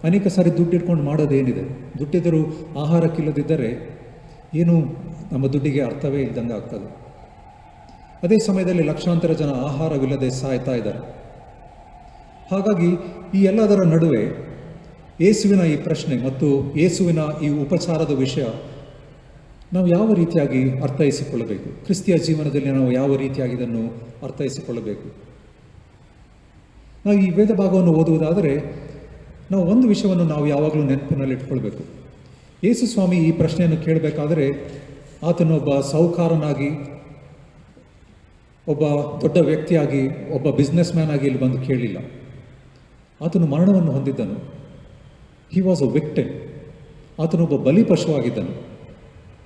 ಅನೇಕ ಸಾರಿ ದುಡ್ಡಿಟ್ಕೊಂಡು ಮಾಡೋದೇನಿದೆ? ದುಡ್ಡಿದ್ದರೂ ಆಹಾರಕ್ಕಿಲ್ಲದಿದ್ದರೆ ಏನು ನಮ್ಮ ದುಡ್ಡಿಗೆ ಅರ್ಥವೇ ಇಲ್ದಂಗೆ ಆಗ್ತದೆ. ಅದೇ ಸಮಯದಲ್ಲಿ ಲಕ್ಷಾಂತರ ಜನ ಆಹಾರವಿಲ್ಲದೆ ಸಾಯ್ತಾ ಇದ್ದಾರೆ. ಹಾಗಾಗಿ ಈ ಎಲ್ಲದರ ನಡುವೆ ಯೇಸುವಿನ ಈ ಪ್ರಶ್ನೆ ಮತ್ತು ಯೇಸುವಿನ ಈ ಉಪಚಾರದ ವಿಷಯ ನಾವು ಯಾವ ರೀತಿಯಾಗಿ ಅರ್ಥೈಸಿಕೊಳ್ಳಬೇಕು? ಕ್ರಿಸ್ತಿಯ ಜೀವನದಲ್ಲಿ ನಾವು ಯಾವ ರೀತಿಯಾಗಿ ಇದನ್ನು ಅರ್ಥೈಸಿಕೊಳ್ಳಬೇಕು? ನಾವು ಈ ವೇದ ಭಾಗವನ್ನು ಓದುವುದಾದರೆ ನಾವು ಒಂದು ವಿಷಯವನ್ನು ನಾವು ಯಾವಾಗಲೂ ನೆನಪಿನಲ್ಲಿಟ್ಕೊಳ್ಬೇಕು. ಯೇಸು ಸ್ವಾಮಿ ಈ ಪ್ರಶ್ನೆಯನ್ನು ಕೇಳಬೇಕಾದರೆ ಆತನೊಬ್ಬ ಸಾಹುಕಾರನಾಗಿ, ಒಬ್ಬ ದೊಡ್ಡ ವ್ಯಕ್ತಿಯಾಗಿ, ಒಬ್ಬ ಬಿಸ್ನೆಸ್ ಮ್ಯಾನ್ ಆಗಿ ಇಲ್ಲಿ ಬಂದು ಕೇಳಿಲ್ಲ. ಆತನು ಮರಣವನ್ನು ಹೊಂದಿದ್ದನು. He was a victim. ಆತನೊಬ್ಬ ಬಲಿಪಶುವಾಗಿದ್ದನು.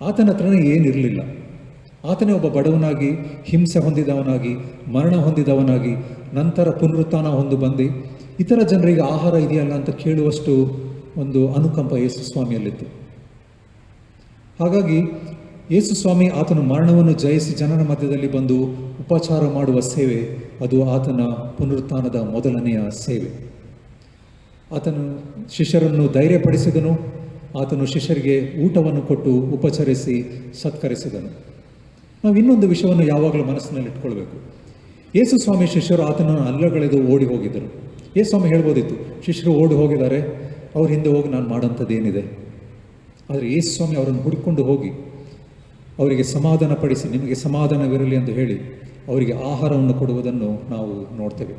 ಆತನ ಹತ್ರನೇ ಏನಿರಲಿಲ್ಲ. ಆತನೇ ಒಬ್ಬ ಬಡವನಾಗಿ, ಹಿಂಸೆ ಹೊಂದಿದವನಾಗಿ, ಮರಣ ಹೊಂದಿದವನಾಗಿ, ನಂತರ ಪುನರುತ್ಥಾನ ಹೊಂದು ಬಂದು ಇತರ ಜನರಿಗೆ ಆಹಾರ ಇದೆಯಲ್ಲ ಅಂತ ಕೇಳುವಷ್ಟು ಒಂದು ಅನುಕಂಪ ಯೇಸು ಸ್ವಾಮಿಯಲ್ಲಿತ್ತು. ಹಾಗಾಗಿ ಯೇಸು ಸ್ವಾಮಿ ಆತನು ಮರಣವನ್ನು ಜಯಿಸಿ ಜನರ ಮಧ್ಯದಲ್ಲಿ ಬಂದು ಉಪಚಾರ ಮಾಡುವ ಸೇವೆ, ಅದು ಆತನ ಪುನರುತ್ಥಾನದ ಮೊದಲನೆಯ ಸೇವೆ. ಆತನು ಶಿಷ್ಯರನ್ನು ಧೈರ್ಯಪಡಿಸಿದನು. ಆತನು ಶಿಷ್ಯರಿಗೆ ಊಟವನ್ನು ಕೊಟ್ಟು ಉಪಚರಿಸಿ ಸತ್ಕರಿಸಿದನು. ನಾವು ಇನ್ನೊಂದು ವಿಷಯವನ್ನು ಯಾವಾಗಲೂ ಮನಸ್ಸಿನಲ್ಲಿ ಇಟ್ಕೊಳ್ಬೇಕು. ಯೇಸು ಸ್ವಾಮಿ ಶಿಷ್ಯರು ಆತನನ್ನು ಅಲ್ಲಗಳೆದು ಓಡಿ ಹೋಗಿದ್ದರು. ಯೇಸು ಸ್ವಾಮಿ ಹೇಳ್ಬೋದಿತ್ತು, ಶಿಷ್ಯರು ಓಡಿ ಹೋಗಿದ್ದಾರೆ, ಅವ್ರ ಹಿಂದೆ ಹೋಗಿ ನಾನು ಮಾಡೋಂಥದ್ದು ಏನಿದೆ? ಆದರೆ ಯೇಸು ಸ್ವಾಮಿ ಅವರನ್ನು ಹುಡುಕೊಂಡು ಹೋಗಿ ಅವರಿಗೆ ಸಮಾಧಾನ ಪಡಿಸಿ, ನಿಮಗೆ ಸಮಾಧಾನವಿರಲಿ ಎಂದು ಹೇಳಿ ಅವರಿಗೆ ಆಹಾರವನ್ನು ಕೊಡುವುದನ್ನು ನಾವು ನೋಡ್ತೇವೆ.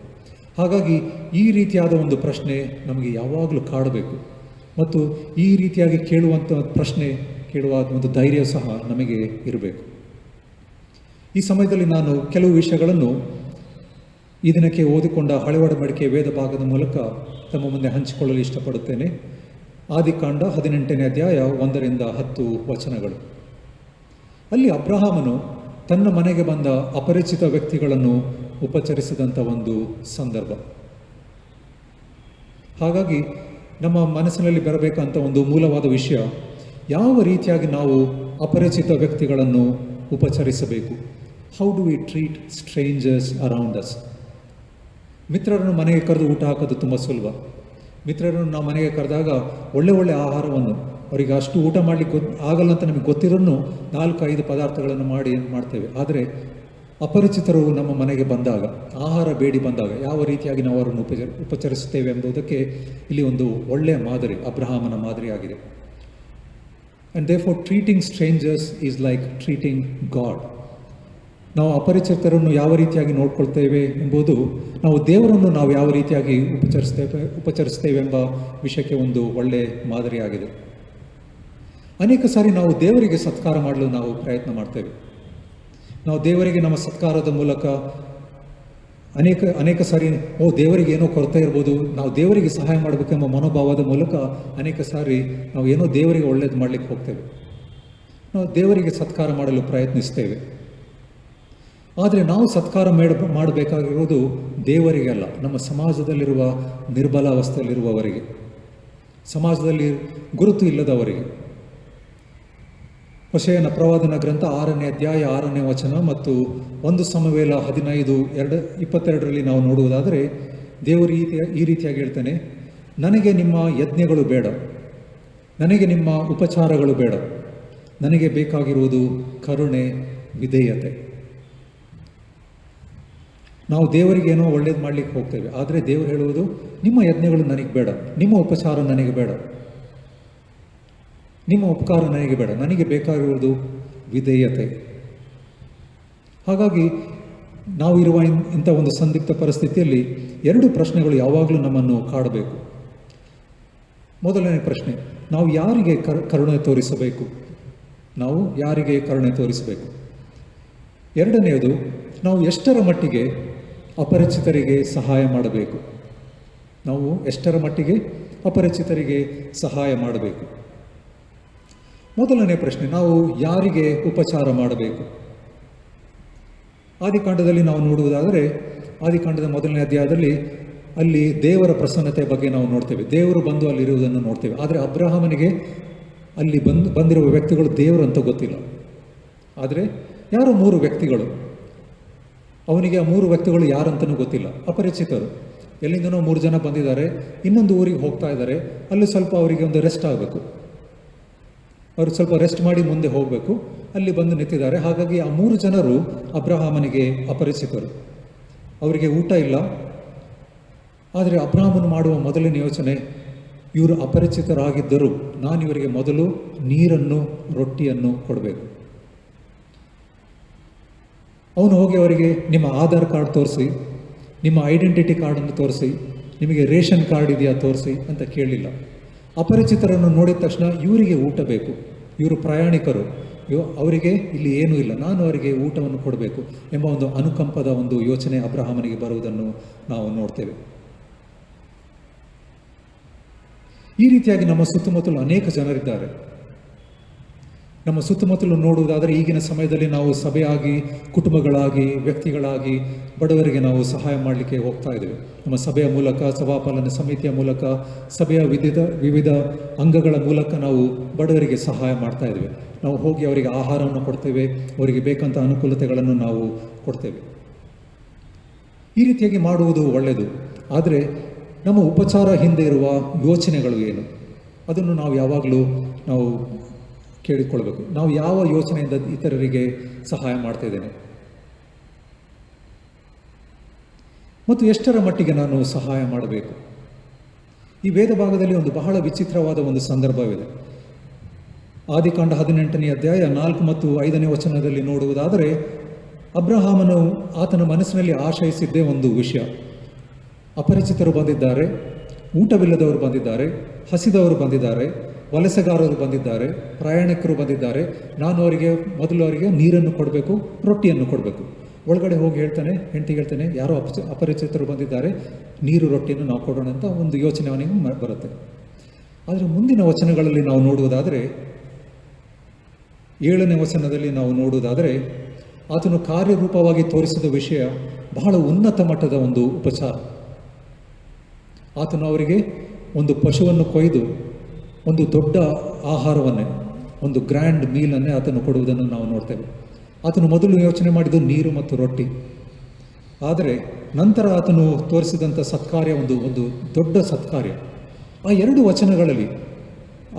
ಹಾಗಾಗಿ ಈ ರೀತಿಯಾದ ಒಂದು ಪ್ರಶ್ನೆ ನಮಗೆ ಯಾವಾಗಲೂ ಕಾಡಬೇಕು ಮತ್ತು ಈ ರೀತಿಯಾಗಿ ಕೇಳುವಂಥ ಪ್ರಶ್ನೆ ಕೇಳುವ ಒಂದು ಧೈರ್ಯ ಸಹ ನಮಗೆ ಇರಬೇಕು. ಈ ಸಮಯದಲ್ಲಿ ನಾನು ಕೆಲವು ವಿಷಯಗಳನ್ನು ಈ ದಿನಕ್ಕೆ ಓದಿಕೊಂಡ ಹಳೆ ಒಡಂಬಡಿಕೆ ವೇದ ಭಾಗದ ಮೂಲಕ ತಮ್ಮ ಮುಂದೆ ಹಂಚಿಕೊಳ್ಳಲು ಇಷ್ಟಪಡುತ್ತೇನೆ. ಆದಿಕಾಂಡ 18ನೇ ಅಧ್ಯಾಯ 1-10 ವಚನಗಳು. ಅಲ್ಲಿ ಅಬ್ರಹಾಮನು ತನ್ನ ಮನೆಗೆ ಬಂದ ಅಪರಿಚಿತ ವ್ಯಕ್ತಿಗಳನ್ನು ಉಪಚರಿಸಿದಂಥ ಒಂದು ಸಂದರ್ಭ. ಹಾಗಾಗಿ ನಮ್ಮ ಮನಸ್ಸಿನಲ್ಲಿ ಬರಬೇಕಂತ ಒಂದು ಮೂಲವಾದ ವಿಷಯ, ಯಾವ ರೀತಿಯಾಗಿ ನಾವು ಅಪರಿಚಿತ ವ್ಯಕ್ತಿಗಳನ್ನು ಉಪಚರಿಸಬೇಕು? How do we treat strangers around us? ಮಿತ್ರರನ್ನು ಮನೆಗೆ ಕರೆದು ಊಟ ಹಾಕೋದು ತುಂಬ ಸುಲಭ. ಮಿತ್ರರನ್ನು ನಾವು ಮನೆಗೆ ಕರೆದಾಗ ಒಳ್ಳೆ ಆಹಾರವನ್ನು, ಅವರಿಗೆ ಅಷ್ಟು ಊಟ ಮಾಡಲಿಕ್ಕೆ ಆಗಲ್ಲ ಅಂತ ನಮಗೆ ಗೊತ್ತಿರೋನು 4-5 ಪದಾರ್ಥಗಳನ್ನು ಮಾಡ್ತೇವೆ. ಆದರೆ ಅಪರಿಚಿತರು ನಮ್ಮ ಮನೆಗೆ ಬಂದಾಗ, ಆಹಾರ ಬೇಡಿ ಬಂದಾಗ ಯಾವ ರೀತಿಯಾಗಿ ನಾವು ಅವರನ್ನು ಉಪಚರಿಸುತ್ತೇವೆ ಎಂಬುದಕ್ಕೆ ಇಲ್ಲಿ ಒಂದು ಒಳ್ಳೆಯ ಮಾದರಿ, ಅಬ್ರಹಾಮನ ಮಾದರಿಯಾಗಿದೆ. And therefore treating stranger's is like treating god. ನಾವು ಅಪರಿಚಿತರನ್ನು ಯಾವ ರೀತಿಯಾಗಿ ನೋಡ್ಕೊಳ್ತೇವೆ ಎಂಬುದು ನಾವು ದೇವರನ್ನು ನಾವು ಯಾವ ರೀತಿಯಾಗಿ ಉಪಚರಿಸ್ತೇವೆ ಎಂಬ ವಿಷಯಕ್ಕೆ ಒಂದು ಒಳ್ಳೆಯ ಮಾದರಿಯಾಗಿದೆ. ಅನೇಕ ಸಾರಿ ನಾವು ದೇವರಿಗೆ ಸತ್ಕಾರ ಮಾಡಲು ನಾವು ಪ್ರಯತ್ನ ಮಾಡ್ತೇವೆ. ನಾವು ದೇವರಿಗೆ ನಮ್ಮ ಸತ್ಕಾರದ ಮೂಲಕ ಅನೇಕ ಸಾರಿ ದೇವರಿಗೆ ಏನೋ ಕೊರತೆ ಇರ್ಬೋದು, ನಾವು ದೇವರಿಗೆ ಸಹಾಯ ಮಾಡಬೇಕೆಂಬ ಮನೋಭಾವದ ಮೂಲಕ ಅನೇಕ ಸಾರಿ ನಾವು ಏನೋ ದೇವರಿಗೆ ಒಳ್ಳೇದು ಮಾಡಲಿಕ್ಕೆ ಹೋಗ್ತೇವೆ. ನಾವು ದೇವರಿಗೆ ಸತ್ಕಾರ ಮಾಡಲು ಪ್ರಯತ್ನಿಸ್ತೇವೆ. ಆದರೆ ನಾವು ಸತ್ಕಾರ ಮಾಡಬೇಕಾಗಿರುವುದು ದೇವರಿಗೆ ಅಲ್ಲ, ನಮ್ಮ ಸಮಾಜದಲ್ಲಿರುವ ನಿರ್ಬಲ ಅವಸ್ಥೆಯಲ್ಲಿರುವವರಿಗೆ, ಸಮಾಜದಲ್ಲಿ ಗುರುತು ಇಲ್ಲದವರಿಗೆ. ಹೋಶೇಯನ ಪ್ರವಾದನ ಗ್ರಂಥ 6ನೇ ಅಧ್ಯಾಯ 6ನೇ ವಚನ ಮತ್ತು 1 ಸಮುವೇಲ 15:22 ನಾವು ನೋಡುವುದಾದರೆ ದೇವರು ಈ ರೀತಿಯಾಗಿ ಹೇಳ್ತಾನೆ, ನನಗೆ ನಿಮ್ಮ ಯಜ್ಞಗಳು ಬೇಡ, ನನಗೆ ನಿಮ್ಮ ಉಪಚಾರಗಳು ಬೇಡ, ನನಗೆ ಬೇಕಾಗಿರುವುದು ಕರುಣೆ, ವಿಧೇಯತೆ. ನಾವು ದೇವರಿಗೆ ಏನೋ ಒಳ್ಳೇದು ಮಾಡಲಿಕ್ಕೆ ಹೋಗ್ತೇವೆ, ಆದರೆ ದೇವರು ಹೇಳುವುದು ನಿಮ್ಮ ಯಜ್ಞಗಳು ನನಗೆ ಬೇಡ, ನಿಮ್ಮ ಉಪಚಾರ ನನಗೆ ಬೇಡ, ನಿಮ್ಮ ಉಪಕಾರ ನನಗೆ ಬೇಡ, ನನಗೆ ಬೇಕಾಗಿರುವುದು ವಿಧೇಯತೆ. ಹಾಗಾಗಿ ನಾವು ಇರುವ ಇಂಥ ಒಂದು ಸಂದಿಗ್ಧ ಪರಿಸ್ಥಿತಿಯಲ್ಲಿ ಎರಡು ಪ್ರಶ್ನೆಗಳು ಯಾವಾಗಲೂ ನಮ್ಮನ್ನು ಕಾಡಬೇಕು. ಮೊದಲನೇ ಪ್ರಶ್ನೆ, ನಾವು ಯಾರಿಗೆ ಕರುಣೆ ತೋರಿಸಬೇಕು? ನಾವು ಯಾರಿಗೆ ಕರುಣೆ ತೋರಿಸಬೇಕು? ಎರಡನೆಯದು, ನಾವು ಎಷ್ಟರ ಮಟ್ಟಿಗೆ ಅಪರಿಚಿತರಿಗೆ ಸಹಾಯ ಮಾಡಬೇಕು? ನಾವು ಎಷ್ಟರ ಮಟ್ಟಿಗೆ ಅಪರಿಚಿತರಿಗೆ ಸಹಾಯ ಮಾಡಬೇಕು? ಮೊದಲನೇ ಪ್ರಶ್ನೆ, ನಾವು ಯಾರಿಗೆ ಉಪಚಾರ ಮಾಡಬೇಕು? ಆದಿಕಾಂಡದಲ್ಲಿ ನಾವು ನೋಡುವುದಾದರೆ, ಆದಿಕಾಂಡದ ಮೊದಲನೇ ಅಧ್ಯಾಯದಲ್ಲಿ ಅಲ್ಲಿ ದೇವರ ಪ್ರಸನ್ನತೆ ಬಗ್ಗೆ ನಾವು ನೋಡ್ತೇವೆ. ದೇವರು ಬಂದು ಅಲ್ಲಿರುವುದನ್ನು ನೋಡ್ತೇವೆ. ಆದರೆ ಅಬ್ರಹಾಮನಿಗೆ ಅಲ್ಲಿ ಬಂದಿರುವ ವ್ಯಕ್ತಿಗಳು ದೇವರು ಅಂತ ಗೊತ್ತಿಲ್ಲ. ಆದರೆ ಯಾರೋ 3 ವ್ಯಕ್ತಿಗಳು, ಅವನಿಗೆ ಆ 3 ವ್ಯಕ್ತಿಗಳು ಯಾರಂತನೂ ಗೊತ್ತಿಲ್ಲ, ಅಪರಿಚಿತರು. ಎಲ್ಲಿಂದನೋ 3 ಜನ ಬಂದಿದ್ದಾರೆ, ಇನ್ನೊಂದು ಊರಿಗೆ ಹೋಗ್ತಾ ಇದ್ದಾರೆ. ಅಲ್ಲಿ ಸ್ವಲ್ಪ ಅವರಿಗೆ ಒಂದು ರೆಸ್ಟ್ ಆಗಬೇಕು, ಅವರು ಸ್ವಲ್ಪ ರೆಸ್ಟ್ ಮಾಡಿ ಮುಂದೆ ಹೋಗಬೇಕು. ಅಲ್ಲಿ ಬಂದು ನಿಂತಿದ್ದಾರೆ. ಹಾಗಾಗಿ ಆ 3 ಜನರು ಅಬ್ರಹಾಮನಿಗೆ ಅಪರಿಚಿತರು, ಅವರಿಗೆ ಊಟ ಇಲ್ಲ. ಆದರೆ ಅಬ್ರಹಾಮನು ಮಾಡುವ ಮೊದಲಿನ ಯೋಚನೆ, ಇವರು ಅಪರಿಚಿತರಾಗಿದ್ದರೂ ನಾನು ಇವರಿಗೆ ಮೊದಲು ನೀರನ್ನು, ರೊಟ್ಟಿಯನ್ನು ಕೊಡಬೇಕು. ಅವನು ಹೋಗಿ ಅವರಿಗೆ ನಿಮ್ಮ ಆಧಾರ್ ಕಾರ್ಡ್ ತೋರಿಸಿ, ನಿಮ್ಮ ಐಡೆಂಟಿಟಿ ಕಾರ್ಡನ್ನು ತೋರಿಸಿ, ನಿಮಗೆ ರೇಷನ್ ಕಾರ್ಡ್ ಇದೆಯಾ ತೋರಿಸಿ ಅಂತ ಕೇಳಲಿಲ್ಲ. ಅಪರಿಚಿತರನ್ನು ನೋಡಿದ ತಕ್ಷಣ ಇವರಿಗೆ ಊಟ ಬೇಕು, ಇವರು ಪ್ರಯಾಣಿಕರು, ಅವರಿಗೆ ಇಲ್ಲಿ ಏನೂ ಇಲ್ಲ, ನಾನು ಅವರಿಗೆ ಊಟವನ್ನು ಕೊಡಬೇಕು ಎಂಬ ಒಂದು ಅನುಕಂಪದ ಒಂದು ಯೋಚನೆ ಅಬ್ರಹಾಮನಿಗೆ ಬರುವುದನ್ನು ನಾವು ನೋಡ್ತೇವೆ. ಈ ರೀತಿಯಾಗಿ ನಮ್ಮ ಸುತ್ತಮುತ್ತಲು ಅನೇಕ ಜನರಿದ್ದಾರೆ. ನಮ್ಮ ಸುತ್ತಮುತ್ತಲು ನೋಡುವುದಾದರೆ ಈಗಿನ ಸಮಯದಲ್ಲಿ ನಾವು ಸಭೆಯಾಗಿ, ಕುಟುಂಬಗಳಾಗಿ, ವ್ಯಕ್ತಿಗಳಾಗಿ ಬಡವರಿಗೆ ನಾವು ಸಹಾಯ ಮಾಡಲಿಕ್ಕೆ ಹೋಗ್ತಾ ಇದ್ದೇವೆ. ನಮ್ಮ ಸಭೆಯ ಮೂಲಕ, ಸಭಾಪಾಲನೆ ಸಮಿತಿಯ ಮೂಲಕ, ಸಭೆಯ ವಿವಿಧ ಅಂಗಗಳ ಮೂಲಕ ನಾವು ಬಡವರಿಗೆ ಸಹಾಯ ಮಾಡ್ತಾ ಇದ್ದೇವೆ. ನಾವು ಹೋಗಿ ಅವರಿಗೆ ಆಹಾರವನ್ನು ಕೊಡ್ತೇವೆ, ಅವರಿಗೆ ಬೇಕಂತ ಅನುಕೂಲತೆಗಳನ್ನು ನಾವು ಕೊಡ್ತೇವೆ. ಈ ರೀತಿಯಾಗಿ ಮಾಡುವುದು ಒಳ್ಳೆಯದು. ಆದರೆ ನಮ್ಮ ಉಪಚಾರ ಹಿಂದೆ ಇರುವ ಯೋಚನೆಗಳು ಏನು, ಅದನ್ನು ನಾವು ಯಾವಾಗಲೂ ನಾವು ಕೇಳಿಕೊಳ್ಬೇಕು. ನಾವು ಯಾವ ಯೋಚನೆಯಿಂದ ಇತರರಿಗೆ ಸಹಾಯ ಮಾಡ್ತಾ ಇದ್ದೇನೆ ಮತ್ತು ಎಷ್ಟರ ಮಟ್ಟಿಗೆ ನಾನು ಸಹಾಯ ಮಾಡಬೇಕು? ಈ ವೇದ ಭಾಗದಲ್ಲಿ ಒಂದು ಬಹಳ ವಿಚಿತ್ರವಾದ ಒಂದು ಸಂದರ್ಭವಿದೆ. ಆದಿಕಾಂಡ 18ನೇ ಅಧ್ಯಾಯ 4 ಮತ್ತು 5ನೇ ವಚನದಲ್ಲಿ ನೋಡುವುದಾದರೆ, ಅಬ್ರಹಾಮನು ಆತನ ಮನಸ್ಸಿನಲ್ಲಿ ಆಶಯಿಸಿದ್ದೇ ಒಂದು ವಿಷಯ. ಅಪರಿಚಿತರು ಬಂದಿದ್ದಾರೆ, ಊಟವಿಲ್ಲದವರು ಬಂದಿದ್ದಾರೆ, ಹಸಿದವರು ಬಂದಿದ್ದಾರೆ, ವಲಸೆಗಾರರು ಬಂದಿದ್ದಾರೆ, ಪ್ರಯಾಣಿಕರು ಬಂದಿದ್ದಾರೆ. ನಾನು ಮೊದಲು ಅವರಿಗೆ ನೀರನ್ನು ಕೊಡಬೇಕು, ರೊಟ್ಟಿಯನ್ನು ಕೊಡಬೇಕು. ಒಳಗಡೆ ಹೋಗಿ ಹೇಳ್ತಾನೆ, ಹೆಂಡತಿಗೆ ಹೇಳ್ತಾನೆ, ಯಾರೋ ಅಪರಿಚಿತರು ಬಂದಿದ್ದಾರೆ, ನೀರು ರೊಟ್ಟಿಯನ್ನು ನಾವು ಕೊಡೋಣ ಅಂತ ಒಂದು ಯೋಚನೆ ಅವನಿಗೆ ಬರುತ್ತೆ. ಆದರೆ ಮುಂದಿನ ವಚನಗಳಲ್ಲಿ ನಾವು ನೋಡುವುದಾದರೆ, 7ನೇ ವಚನದಲ್ಲಿ ನಾವು ನೋಡುವುದಾದರೆ, ಆತನು ಕಾರ್ಯರೂಪವಾಗಿ ತೋರಿಸಿದ ವಿಷಯ ಬಹಳ ಉನ್ನತ ಮಟ್ಟದ ಒಂದು ಉಪಚಾರ. ಆತನು ಅವರಿಗೆ ಒಂದು ಪಶುವನ್ನು ಕೊಯ್ದು ಒಂದು ದೊಡ್ಡ ಆಹಾರವನ್ನೇ, ಒಂದು ಗ್ರ್ಯಾಂಡ್ ಮೀಲನ್ನೇ ಆತನು ಕೊಡುವುದನ್ನು ನಾವು ನೋಡ್ತೇವೆ. ಆತನು ಮೊದಲು ಯೋಚನೆ ಮಾಡಿದ್ದು ನೀರು ಮತ್ತು ರೊಟ್ಟಿ. ಆದರೆ ನಂತರ ಆತನು ತೋರಿಸಿದಂಥ ಸತ್ಕಾರ್ಯ ಒಂದು ದೊಡ್ಡ ಸತ್ಕಾರ್ಯ. ಆ 2 ವಚನಗಳಲ್ಲಿ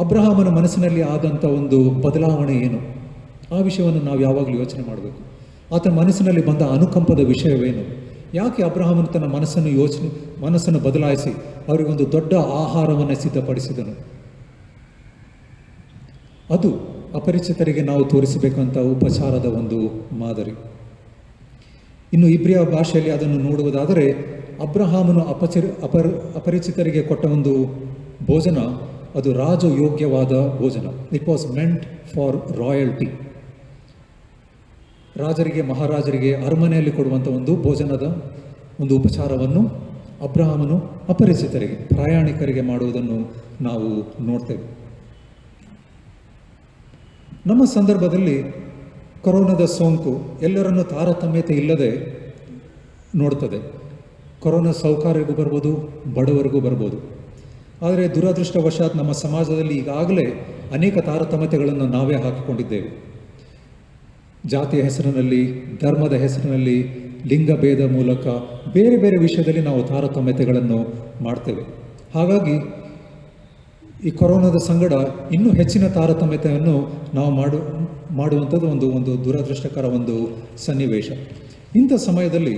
ಅಬ್ರಹಾಮನ ಮನಸ್ಸಿನಲ್ಲಿ ಆದಂಥ ಒಂದು ಬದಲಾವಣೆ ಏನು, ಆ ವಿಷಯವನ್ನು ನಾವು ಯಾವಾಗಲೂ ಯೋಚನೆ ಮಾಡಬೇಕು. ಆತನ ಮನಸ್ಸಿನಲ್ಲಿ ಬಂದ ಅನುಕಂಪದ ವಿಷಯವೇನು? ಯಾಕೆ ಅಬ್ರಹಾಮನು ತನ್ನ ಮನಸ್ಸನ್ನು ಬದಲಾಯಿಸಿ ಅವರಿಗೊಂದು ದೊಡ್ಡ ಆಹಾರವನ್ನು ಸಿದ್ಧಪಡಿಸಿದನು? ಅದು ಅಪರಿಚಿತರಿಗೆ ನಾವು ತೋರಿಸಬೇಕಂತ ಉಪಚಾರದ ಒಂದು ಮಾದರಿ. ಇನ್ನು ಇಬ್ರಿಯ ಭಾಷೆಯಲ್ಲಿ ಅದನ್ನು ನೋಡುವುದಾದರೆ, ಅಬ್ರಹಾಮನು ಅಪರಿಚಿತರಿಗೆ ಕೊಟ್ಟ ಒಂದು ಭೋಜನ ಅದು ರಾಜಯೋಗ್ಯವಾದ ಭೋಜನ. It was meant for royalty. ರಾಜರಿಗೆ, ಮಹಾರಾಜರಿಗೆ ಅರಮನೆಯಲ್ಲಿ ಕೊಡುವಂಥ ಒಂದು ಭೋಜನದ ಒಂದು ಉಪಚಾರವನ್ನು ಅಬ್ರಹಾಮನು ಅಪರಿಚಿತರಿಗೆ, ಪ್ರಯಾಣಿಕರಿಗೆ ಮಾಡುವುದನ್ನು ನಾವು ನೋಡ್ತೇವೆ. ನಮ್ಮ ಸಂದರ್ಭದಲ್ಲಿ ಕೊರೋನಾದ ಸೋಂಕು ಎಲ್ಲರನ್ನೂ ತಾರತಮ್ಯತೆ ಇಲ್ಲದೆ ನೋಡ್ತದೆ. ಕೊರೋನಾ ಸೌಕರ್ಯರಿಗೂ ಬರ್ಬೋದು, ಬಡವರಿಗೂ ಬರ್ಬೋದು. ಆದರೆ ದುರದೃಷ್ಟವಶಾತ್ ನಮ್ಮ ಸಮಾಜದಲ್ಲಿ ಈಗಾಗಲೇ ಅನೇಕ ತಾರತಮ್ಯತೆಗಳನ್ನು ನಾವೇ ಹಾಕಿಕೊಂಡಿದ್ದೇವೆ. ಜಾತಿಯ ಹೆಸರಿನಲ್ಲಿ, ಧರ್ಮದ ಹೆಸರಿನಲ್ಲಿ, ಲಿಂಗಭೇದ ಮೂಲಕ ಬೇರೆ ಬೇರೆ ವಿಷಯದಲ್ಲಿ ನಾವು ತಾರತಮ್ಯತೆಗಳನ್ನು ಮಾಡ್ತೇವೆ. ಹಾಗಾಗಿ ಈ ಕೊರೋನಾದ ಸಂಗಡ ಇನ್ನೂ ಹೆಚ್ಚಿನ ತಾರತಮ್ಯತೆಯನ್ನು ನಾವು ಮಾಡುವಂಥದ್ದು ಒಂದು ದುರದೃಷ್ಟಕರ ಒಂದು ಸನ್ನಿವೇಶ. ಇಂಥ ಸಮಯದಲ್ಲಿ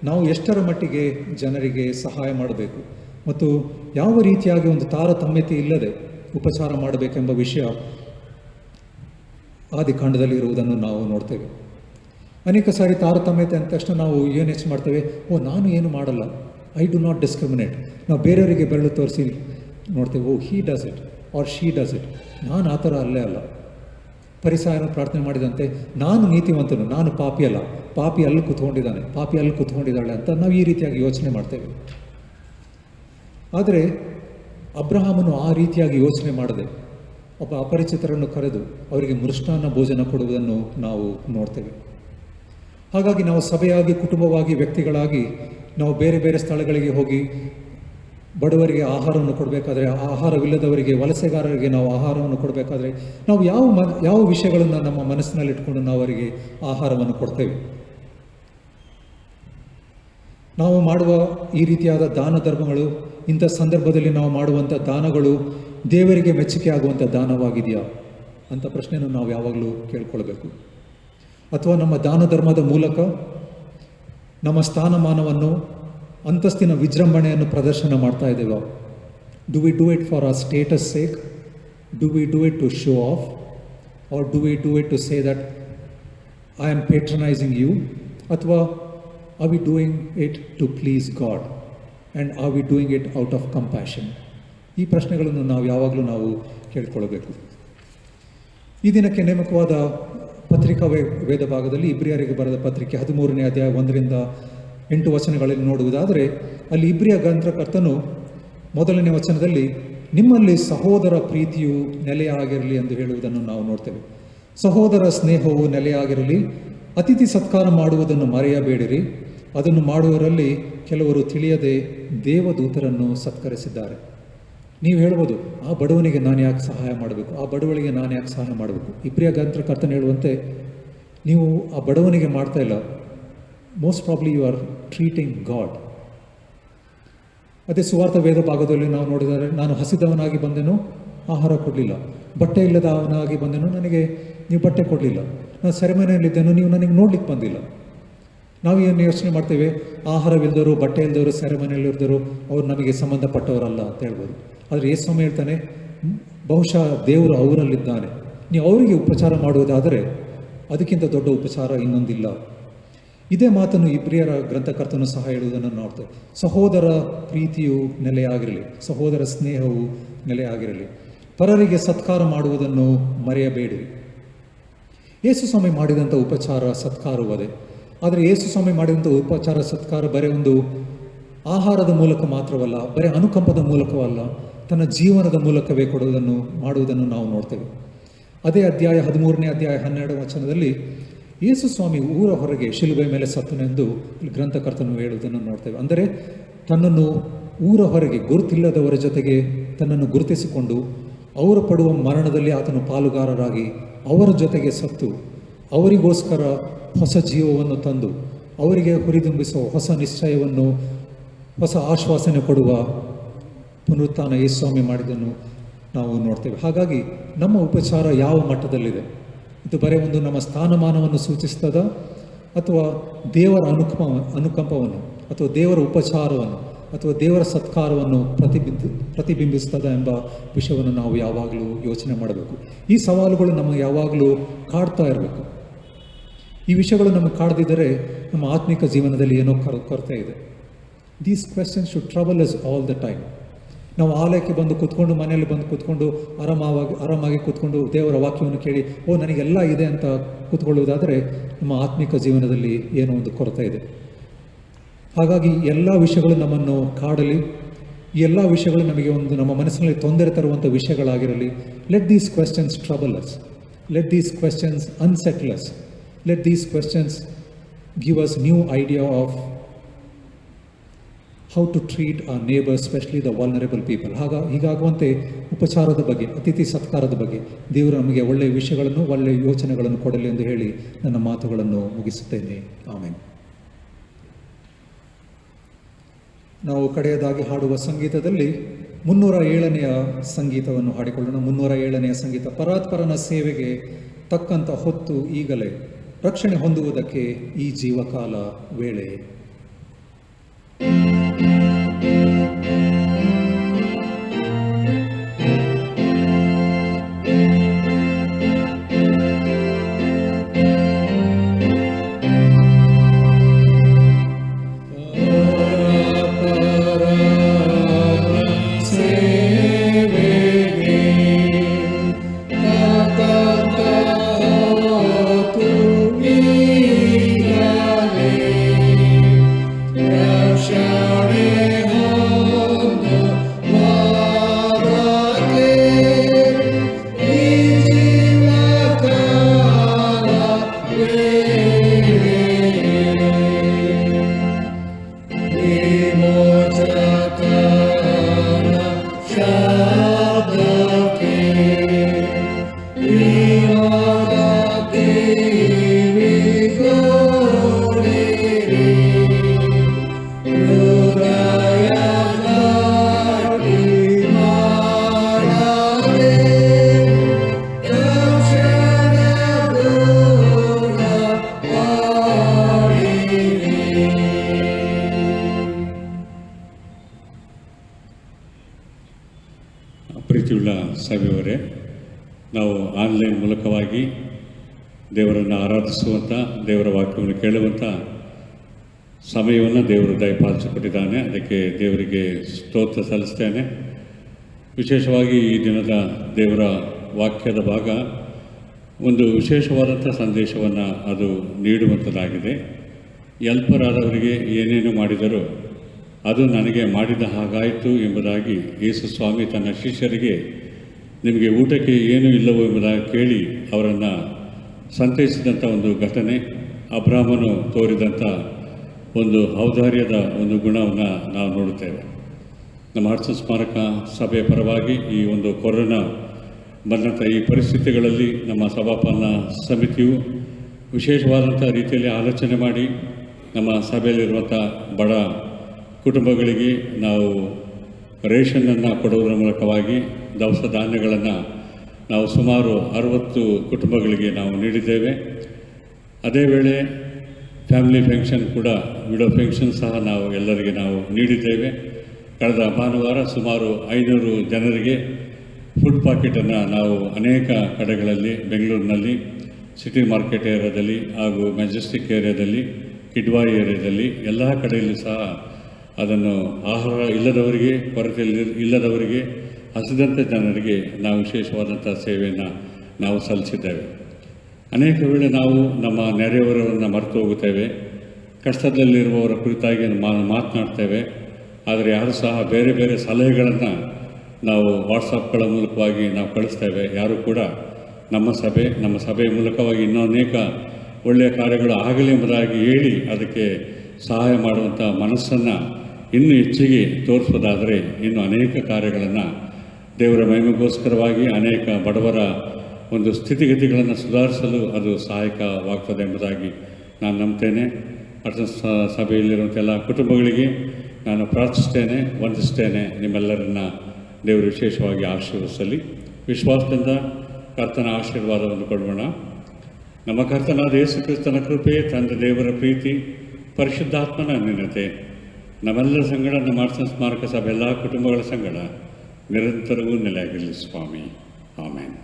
ನಾವು ಎಷ್ಟರ ಮಟ್ಟಿಗೆ ಜನರಿಗೆ ಸಹಾಯ ಮಾಡಬೇಕು ಮತ್ತು ಯಾವ ರೀತಿಯಾಗಿ ಒಂದು ತಾರತಮ್ಯತೆ ಇಲ್ಲದೆ ಉಪಚಾರ ಮಾಡಬೇಕೆಂಬ ವಿಷಯ ಆದಿಕಾಂಡದಲ್ಲಿ ಇರುವುದನ್ನು ನಾವು ನೋಡ್ತೇವೆ. ಅನೇಕ ಸಾರಿ ತಾರತಮ್ಯತೆ ಅಂದ ತಕ್ಷಣ ನಾವು ಏನು ಹೆಚ್ಚು ಮಾಡ್ತೇವೆ, ನಾನು ಏನು ಮಾಡಲ್ಲ, ಐ ಡು ನಾಟ್ ಡಿಸ್ಕ್ರಿಮಿನೇಟ್. ನಾವು ಬೇರೆಯವರಿಗೆ ಬೆರಳು ತೋರಿಸಿ ನೋಡ್ತೇವೆ, oh he does it or she does it. ನಾನು ಆ ಥರ ಅಲ್ಲೇ ಅಲ್ಲ. ಪರಿಸಾಯನ ಪ್ರಾರ್ಥನೆ ಮಾಡಿದಂತೆ ನಾನು ನೀತಿವಂತನು, ನಾನು ಪಾಪಿ ಅಲ್ಲ, ಪಾಪಿ ಅಲ್ಲಿ ಕೂತ್ಕೊಂಡಿದ್ದಾನೆ, ಪಾಪಿ ಅಲ್ಲಿ ಕೂತ್ಕೊಂಡಿದ್ದಾಳೆ ಅಂತ ನಾವು ಈ ರೀತಿಯಾಗಿ ಯೋಚನೆ ಮಾಡ್ತೇವೆ. ಆದರೆ ಅಬ್ರಹಾಮನು ಆ ರೀತಿಯಾಗಿ ಯೋಚನೆ ಮಾಡದೆ ಒಬ್ಬ ಅಪರಿಚಿತರನ್ನು ಕರೆದು ಅವರಿಗೆ ಮೃಷ್ಟಾನ್ನ ಭೋಜನ ಕೊಡುವುದನ್ನು ನಾವು ನೋಡ್ತೇವೆ. ಹಾಗಾಗಿ ನಾವು ಸಭೆಯಾಗಿ, ಕುಟುಂಬವಾಗಿ, ವ್ಯಕ್ತಿಗಳಾಗಿ ನಾವು ಬೇರೆ ಬೇರೆ ಸ್ಥಳಗಳಿಗೆ ಹೋಗಿ ಬಡವರಿಗೆ ಆಹಾರವನ್ನು ಕೊಡಬೇಕಾದ್ರೆ, ಆಹಾರವಿಲ್ಲದವರಿಗೆ, ವಲಸೆಗಾರರಿಗೆ ನಾವು ಆಹಾರವನ್ನು ಕೊಡಬೇಕಾದ್ರೆ ನಾವು ಯಾವ ವಿಷಯಗಳನ್ನು ನಮ್ಮ ಮನಸ್ಸಿನಲ್ಲಿ ಇಟ್ಕೊಂಡು ನಾವು ಅವರಿಗೆ ಆಹಾರವನ್ನು ಕೊಡ್ತೇವೆ? ನಾವು ಮಾಡುವ ಈ ರೀತಿಯಾದ ದಾನ ಧರ್ಮಗಳು, ಇಂಥ ಸಂದರ್ಭದಲ್ಲಿ ನಾವು ಮಾಡುವಂಥ ದಾನಗಳು ದೇವರಿಗೆ ಮೆಚ್ಚುಗೆ ಆಗುವಂಥ ದಾನವಾಗಿದೆಯಾ ಅಂತ ಪ್ರಶ್ನೆಯನ್ನು ನಾವು ಯಾವಾಗಲೂ ಕೇಳ್ಕೊಳ್ಬೇಕು. ಅಥವಾ ನಮ್ಮ ದಾನ ಧರ್ಮದ ಮೂಲಕ ನಮ್ಮ ಸ್ಥಾನಮಾನವನ್ನು, ಅಂತಸ್ತಿನ ವಿಜೃಂಭಣೆಯನ್ನು ಪ್ರದರ್ಶನ ಮಾಡ್ತಾ ಇದ್ದೇವೆ? Do we do it for our status sake? Do we do it to show off? Or do we do it to say that I am patronising you? ಅಥವಾ are we doing it to please God and are we doing it out of compassion? ಈ ಪ್ರಶ್ನೆಗಳನ್ನು ನಾವು ಯಾವಾಗಲೂ ನಾವು ಕೇಳ್ಕೊಳ್ಬೇಕು. ಈ ದಿನಕ್ಕೆ ನೇಮಕವಾದ ಪತ್ರಿಕಾ ವೇದ ಭಾಗದಲ್ಲಿ ಇಬ್ರಿಯರಿಗೆ ಬರೆದ ಪತ್ರಿಕೆ 13ನೇ ಅಧ್ಯಾಯ 1ರಿಂದ 8 ವಚನಗಳಲ್ಲಿ ನೋಡುವುದಾದರೆ, ಅಲ್ಲಿ ಇಬ್ರಿಯ ಗ್ರಂಥಕರ್ತನು 1ನೇ ವಚನದಲ್ಲಿ ನಿಮ್ಮಲ್ಲಿ ಸಹೋದರ ಪ್ರೀತಿಯು ನೆಲೆಯಾಗಿರಲಿ ಎಂದು ಹೇಳುವುದನ್ನು ನಾವು ನೋಡ್ತೇವೆ. ಸಹೋದರ ಸ್ನೇಹವು ನೆಲೆಯಾಗಿರಲಿ, ಅತಿಥಿ ಸತ್ಕಾರ ಮಾಡುವುದನ್ನು ಮರೆಯಬೇಡಿರಿ. ಅದನ್ನು ಮಾಡುವವರಲ್ಲಿ ಕೆಲವರು ತಿಳಿಯದೆ ದೇವದೂತರನ್ನು ಸತ್ಕರಿಸಿದ್ದಾರೆ. ನೀವು ಹೇಳ್ಬೋದು, ಆ ಬಡವನಿಗೆ ನಾನು ಯಾಕೆ ಸಹಾಯ ಮಾಡಬೇಕು, ಆ ಬಡವಳಿಗೆ ನಾನು ಯಾಕೆ ಸಹಾಯ ಮಾಡಬೇಕು? ಇಬ್ರಿಯ ಗ್ರಂಥಕರ್ತನ ಹೇಳುವಂತೆ, ನೀವು ಆ ಬಡವನಿಗೆ ಮಾಡ್ತಾ ಇಲ್ಲ, most probably you are treating God. ಅದೇ ಸುವಾರ್ಥ ವೇದ ಭಾಗದಲ್ಲಿ ನಾವು ನೋಡಿದರೆ, ನಾನು ಹಸಿದವನಾಗಿ ಬಂದೆನು, ಆಹಾರ ಕೊಡಲಿಲ್ಲ, ಬಟ್ಟೆ ಇಲ್ಲದವನಾಗಿ ಬಂದೆನು, ನನಗೆ ನೀವು ಬಟ್ಟೆ ಕೊಡಲಿಲ್ಲ, ನಾನು ಸೆರೆಮನೆಯಲ್ಲಿದ್ದೇನು, ನೀವು ನನಗೆ ನೋಡ್ಲಿಕ್ಕೆ ಬಂದಿಲ್ಲ. ನಾವು ಏನು ಯೋಚನೆ ಮಾಡ್ತೇವೆ, ಆಹಾರವಿಲ್ಲದವರು, ಬಟ್ಟೆ ಇಲ್ಲದವರು, ಸೆರೆಮನೆಯಲ್ಲಿದ್ದವರು ಅವ್ರು ನಮಗೆ ಸಂಬಂಧಪಟ್ಟವರಲ್ಲ ಅಂತ ಹೇಳ್ಬೋದು. ಆದರೆ ಯೇಸು ಸ್ವಾಮಿ ಹೇಳ್ತಾನೆ, ಬಹುಶಃ ದೇವರು ಅವರಲ್ಲಿದ್ದಾನೆ. ನೀವು ಅವರಿಗೆ ಉಪಚಾರ ಮಾಡುವುದಾದರೆ ಅದಕ್ಕಿಂತ ದೊಡ್ಡ ಉಪಚಾರ ಇನ್ನೊಂದಿಲ್ಲ. ಇದೇ ಮಾತನ್ನು ಇಬ್ರಿಯರ ಗ್ರಂಥಕರ್ತನು ಸಹ ಹೇಳುವುದನ್ನು ನೋಡ್ತೇವೆ. ಸಹೋದರ ಪ್ರೀತಿಯು ನೆಲೆಯಾಗಿರಲಿ, ಸಹೋದರ ಸ್ನೇಹವು ನೆಲೆಯಾಗಿರಲಿ, ಪರರಿಗೆ ಸತ್ಕಾರ ಮಾಡುವುದನ್ನು ಮರೆಯಬೇಡಿರಿ. ಯೇಸು ಸ್ವಾಮಿ ಮಾಡಿದಂಥ ಉಪಚಾರ ಸತ್ಕಾರವದೇ. ಆದರೆ ಯೇಸು ಸ್ವಾಮಿ ಮಾಡಿದಂಥ ಉಪಚಾರ ಸತ್ಕಾರ ಬರೀ ಒಂದು ಆಹಾರದ ಮೂಲಕ ಮಾತ್ರವಲ್ಲ, ಬರೀ ಅನುಕಂಪದ ಮೂಲಕವಲ್ಲ, ತನ್ನ ಜೀವನದ ಮೂಲಕವೇ ಮಾಡುವುದನ್ನು ನಾವು ನೋಡ್ತೇವೆ. ಅದೇ ಅಧ್ಯಾಯ 13ನೇ ಅಧ್ಯಾಯ 12ನೇ ವಚನದಲ್ಲಿ ಯೇಸು ಸ್ವಾಮಿ ಊರ ಹೊರಗೆ ಶಿಲುಬೆ ಮೇಲೆ ಸತ್ತನೆಂದು ಗ್ರಂಥಕರ್ತನು ಹೇಳುವುದನ್ನು ನೋಡ್ತೇವೆ. ಅಂದರೆ ತನ್ನನ್ನು ಊರ ಹೊರಗೆ ಗುರುತಿಲ್ಲದವರ ಜೊತೆಗೆ ತನ್ನನ್ನು ಗುರುತಿಸಿಕೊಂಡು ಅವರು ಪಡುವ ಮರಣದಲ್ಲಿ ಆತನು ಪಾಲುಗಾರರಾಗಿ ಅವರ ಜೊತೆಗೆ ಸತ್ತು ಅವರಿಗೋಸ್ಕರ ಹೊಸ ಜೀವವನ್ನು ತಂದು ಅವರಿಗೆ ಹುರಿದುಂಬಿಸುವ ಹೊಸ ನಿಶ್ಚಯವನ್ನು, ಹೊಸ ಆಶ್ವಾಸನೆ ಕೊಡುವ ಪುನರುತ್ಥಾನ ಯೇಸು ಸ್ವಾಮಿ ಮಾಡಿದ್ದನ್ನು ನಾವು ನೋಡ್ತೇವೆ. ಹಾಗಾಗಿ ನಮ್ಮ ಉಪಚಾರ ಯಾವ ಮಟ್ಟದಲ್ಲಿದೆ? ಇದು ಬರೀ ಒಂದು ನಮ್ಮ ಸ್ಥಾನಮಾನವನ್ನು ಸೂಚಿಸ್ತದ, ಅಥವಾ ದೇವರ ಅನುಕಂಪವನ್ನು, ಅಥವಾ ದೇವರ ಉಪಚಾರವನ್ನು, ಅಥವಾ ದೇವರ ಸತ್ಕಾರವನ್ನು ಪ್ರತಿಬಿಂಬಿಸ್ತದ ಎಂಬ ವಿಷಯವನ್ನು ನಾವು ಯಾವಾಗಲೂ ಯೋಚನೆ ಮಾಡಬೇಕು. ಈ ಸವಾಲುಗಳು ನಮಗೆ ಯಾವಾಗಲೂ ಕಾಡ್ತಾ ಇರಬೇಕು. ಈ ವಿಷಯಗಳು ನಮಗೆ ಕಾಡದಿದ್ದರೆ ನಮ್ಮ ಆತ್ಮಿಕ ಜೀವನದಲ್ಲಿ ಏನೋ ಕೊರತೆ ಇದೆ. These questions should trouble us all the time. ನಾವು ಆಲಯಕ್ಕೆ ಬಂದು ಕೂತ್ಕೊಂಡು, ಮನೆಯಲ್ಲಿ ಬಂದು ಕೂತ್ಕೊಂಡು ಆರಾಮಾಗಿ ಕೂತ್ಕೊಂಡು ದೇವರ ವಾಕ್ಯವನ್ನು ಕೇಳಿ, ಓ ನನಗೆಲ್ಲ ಇದೆ ಅಂತ ಕೂತ್ಕೊಳ್ಳುವುದಾದರೆ ನಮ್ಮ ಆತ್ಮಿಕ ಜೀವನದಲ್ಲಿ ಏನೋ ಒಂದು ಕೊರತೆ ಇದೆ. ಹಾಗಾಗಿ ಎಲ್ಲ ವಿಷಯಗಳು ನಮ್ಮನ್ನು ಕಾಡಲಿ, ಈ ಎಲ್ಲ ವಿಷಯಗಳು ನಮಗೆ ಒಂದು ನಮ್ಮ ಮನಸ್ಸಿನಲ್ಲಿ ತೊಂದರೆ ತರುವಂಥ ವಿಷಯಗಳಾಗಿರಲಿ. Let these questions trouble us, let these questions unsettle us, let these questions give us new idea of how to treat a neighbour, specially the vulnerable people. ಹೀಗಾಗುವಂತೆ ಉಪಚಾರದ ಬಗ್ಗೆ, ಅತಿಥಿ ಸತ್ಕಾರದ ಬಗ್ಗೆ ದೇವರು ನಮಗೆ ಒಳ್ಳೆಯ ವಿಷಯಗಳನ್ನು, ಒಳ್ಳೆಯ ಯೋಚನೆಗಳನ್ನು ಕೊಡಲಿ ಎಂದು ಹೇಳಿ ನನ್ನ ಮಾತುಗಳನ್ನು ಮುಗಿಸುತ್ತೇನೆ. ಆಮೇಲೆ ನಾವು ಕಡೆಯದಾಗಿ ಹಾಡುವ ಸಂಗೀತದಲ್ಲಿ 307ನೆಯ ಸಂಗೀತವನ್ನು ಹಾಡಿಕೊಳ್ಳೋಣ. 307ನೆಯ ಸಂಗೀತ. ಪರಾತ್ಪರನ ಸೇವೆಗೆ ತಕ್ಕಂಥ ಹೊತ್ತು ಈಗಲೇ, ರಕ್ಷಣೆ ಹೊಂದುವುದಕ್ಕೆ ಈ ಜೀವಕಾಲ ವೇಳೆ. ಆನ್ಲೈನ್ ಮೂಲಕವಾಗಿ ದೇವರನ್ನು ಆರಾಧಿಸುವಂಥ, ದೇವರ ವಾಕ್ಯವನ್ನು ಕೇಳುವಂಥ ಸಮಯವನ್ನು ದೇವರು ದಯಪಾಲಿಸಿಕೊಟ್ಟಿದ್ದಾನೆ. ಅದಕ್ಕೆ ದೇವರಿಗೆ ಸ್ತೋತ್ರ ಸಲ್ಲಿಸ್ತೇನೆ. ವಿಶೇಷವಾಗಿ ಈ ದಿನದ ದೇವರ ವಾಕ್ಯದ ಭಾಗ ಒಂದು ವಿಶೇಷವಾದಂಥ ಸಂದೇಶವನ್ನು ಅದು ನೀಡುವಂಥದ್ದಾಗಿದೆ. ಅಲ್ಪರಾದವರಿಗೆ ಏನೇನು ಮಾಡಿದರೂ ಅದು ನನಗೆ ಮಾಡಿದ ಹಾಗಾಯಿತು ಎಂಬುದಾಗಿ ಯೇಸು ಸ್ವಾಮಿ ತನ್ನ ಶಿಷ್ಯರಿಗೆ ನಿಮಗೆ ಊಟಕ್ಕೆ ಏನೂ ಇಲ್ಲವೋ ಎಂಬುದಾಗಿ ಕೇಳಿ ಅವರನ್ನು ಸಂತೈಸಿದಂಥ ಒಂದು ಘಟನೆ, ಅಬ್ರಾಹ್ಮನು ತೋರಿದಂಥ ಒಂದು ಔದಾರ್ಯದ ಒಂದು ಗುಣವನ್ನು ನಾವು ನೋಡುತ್ತೇವೆ. ನಮ್ಮ ಹಡ್ಸನ್ ಸ್ಮಾರಕ ಸಭೆಯ ಪರವಾಗಿ ಈ ಒಂದು ಕೊರೋನಾ ಬಂದಂಥ ಈ ಪರಿಸ್ಥಿತಿಗಳಲ್ಲಿ ನಮ್ಮ ಸಭಾಪಾಲನಾ ಸಮಿತಿಯು ವಿಶೇಷವಾದಂಥ ರೀತಿಯಲ್ಲಿ ಆಲೋಚನೆ ಮಾಡಿ ನಮ್ಮ ಸಭೆಯಲ್ಲಿರುವಂಥ ಬಡ ಕುಟುಂಬಗಳಿಗೆ ನಾವು ರೇಷನ್ನನ್ನು ಕೊಡುವುದರ ಮೂಲಕವಾಗಿ ದವಸ ಧಾನ್ಯಗಳನ್ನು ನಾವು ಸುಮಾರು 60 ಕುಟುಂಬಗಳಿಗೆ ನಾವು ನೀಡಿದ್ದೇವೆ. ಅದೇ ವೇಳೆ ಫ್ಯಾಮಿಲಿ ಫಂಕ್ಷನ್ ಕೂಡ, ವಿಡೋ ಫಂಕ್ಷನ್ ಸಹ ನಾವು ಎಲ್ಲರಿಗೆ ನಾವು ನೀಡಿದ್ದೇವೆ. ಕಳೆದ ಭಾನುವಾರ ಸುಮಾರು 500 ಜನರಿಗೆ ಫುಡ್ ಪಾಕೆಟನ್ನು ನಾವು ಅನೇಕ ಕಡೆಗಳಲ್ಲಿ, ಬೆಂಗಳೂರಿನಲ್ಲಿ ಸಿಟಿ ಮಾರ್ಕೆಟ್ ಏರಿಯಾದಲ್ಲಿ ಹಾಗೂ ಮೆಜೆಸ್ಟಿಕ್ ಏರಿಯಾದಲ್ಲಿ, ಕಿಡ್ವಾಯಿ ಏರಿಯಾದಲ್ಲಿ ಎಲ್ಲ ಕಡೆಯಲ್ಲೂ ಸಹ ಅದನ್ನು ಆಹಾರ ಇಲ್ಲದವರಿಗೆ, ಕೊರತೆ ಇಲ್ಲದವರಿಗೆ, ಹಸಿದಂಥ ಜನರಿಗೆ ನಾವು ವಿಶೇಷವಾದಂಥ ಸೇವೆಯನ್ನು ನಾವು ಸಲ್ಲಿಸಿದ್ದೇವೆ. ಅನೇಕ ವೇಳೆ ನಾವು ನಮ್ಮ ನೆರೆಯವರನ್ನು ಮರೆತು ಹೋಗುತ್ತೇವೆ, ಕಷ್ಟದಲ್ಲಿರುವವರ ಕುರಿತಾಗಿ ಮಾತನಾಡ್ತೇವೆ. ಆದರೆ ಯಾರು ಸಹ ಬೇರೆ ಬೇರೆ ಸಲಹೆಗಳನ್ನು ನಾವು ವಾಟ್ಸಪ್ಗಳ ಮೂಲಕವಾಗಿ ನಾವು ಕಳಿಸ್ತೇವೆ. ಯಾರು ಕೂಡ ನಮ್ಮ ಸಭೆಯ ಮೂಲಕವಾಗಿ ಇನ್ನೂ ಅನೇಕ ಒಳ್ಳೆಯ ಕಾರ್ಯಗಳು ಆಗಲಿ ಎಂಬುದಾಗಿ ಹೇಳಿ ಅದಕ್ಕೆ ಸಹಾಯ ಮಾಡುವಂಥ ಮನಸ್ಸನ್ನು ಇನ್ನೂ ಹೆಚ್ಚಿಗೆ ತೋರಿಸೋದಾದರೆ ಇನ್ನೂ ಅನೇಕ ಕಾರ್ಯಗಳನ್ನು ದೇವರ ಮಹಿಮೆಗೋಸ್ಕರವಾಗಿ ಅನೇಕ ಬಡವರ ಒಂದು ಸ್ಥಿತಿಗತಿಗಳನ್ನು ಸುಧಾರಿಸಲು ಅದು ಸಹಾಯಕವಾಗ್ತದೆ ಎಂಬುದಾಗಿ ನಾನು ನಂಬ್ತೇನೆ. ಸಭೆಯಲ್ಲಿರುವಂಥ ಎಲ್ಲ ಕುಟುಂಬಗಳಿಗೆ ನಾನು ಪ್ರಾರ್ಥಿಸ್ತೇನೆ, ವಂದಿಸ್ತೇನೆ. ನಿಮ್ಮೆಲ್ಲರನ್ನ ದೇವರು ವಿಶೇಷವಾಗಿ ಆಶೀರ್ವದಿಸಲಿ. ವಿಶ್ವಾಸದಿಂದ ಕರ್ತನ ಆಶೀರ್ವಾದವನ್ನು ಕೊಡೋಣ. ನಮ್ಮ ಕರ್ತನಾದ ಯೇಸು ಕ್ರಿಸ್ತನ ಕೃಪೆ, ತಂದೆ ದೇವರ ಪ್ರೀತಿ, ಪರಿಶುದ್ಧಾತ್ಮನ ಅನ್ಯೋನ್ಯತೆ ನಮ್ಮೆಲ್ಲರ ಸಂಗಡ, ನಮ್ಮ ಹಡ್ಸನ್ ಸ್ಮಾರಕ ಸಭೆ ಎಲ್ಲ ಕುಟುಂಬಗಳ ಸಂಗಡ ನಿರಂತರವೂ ನೆಲೆಯಾಗಿರಲಿ ಸ್ವಾಮಿ. ಆಮೇನ್.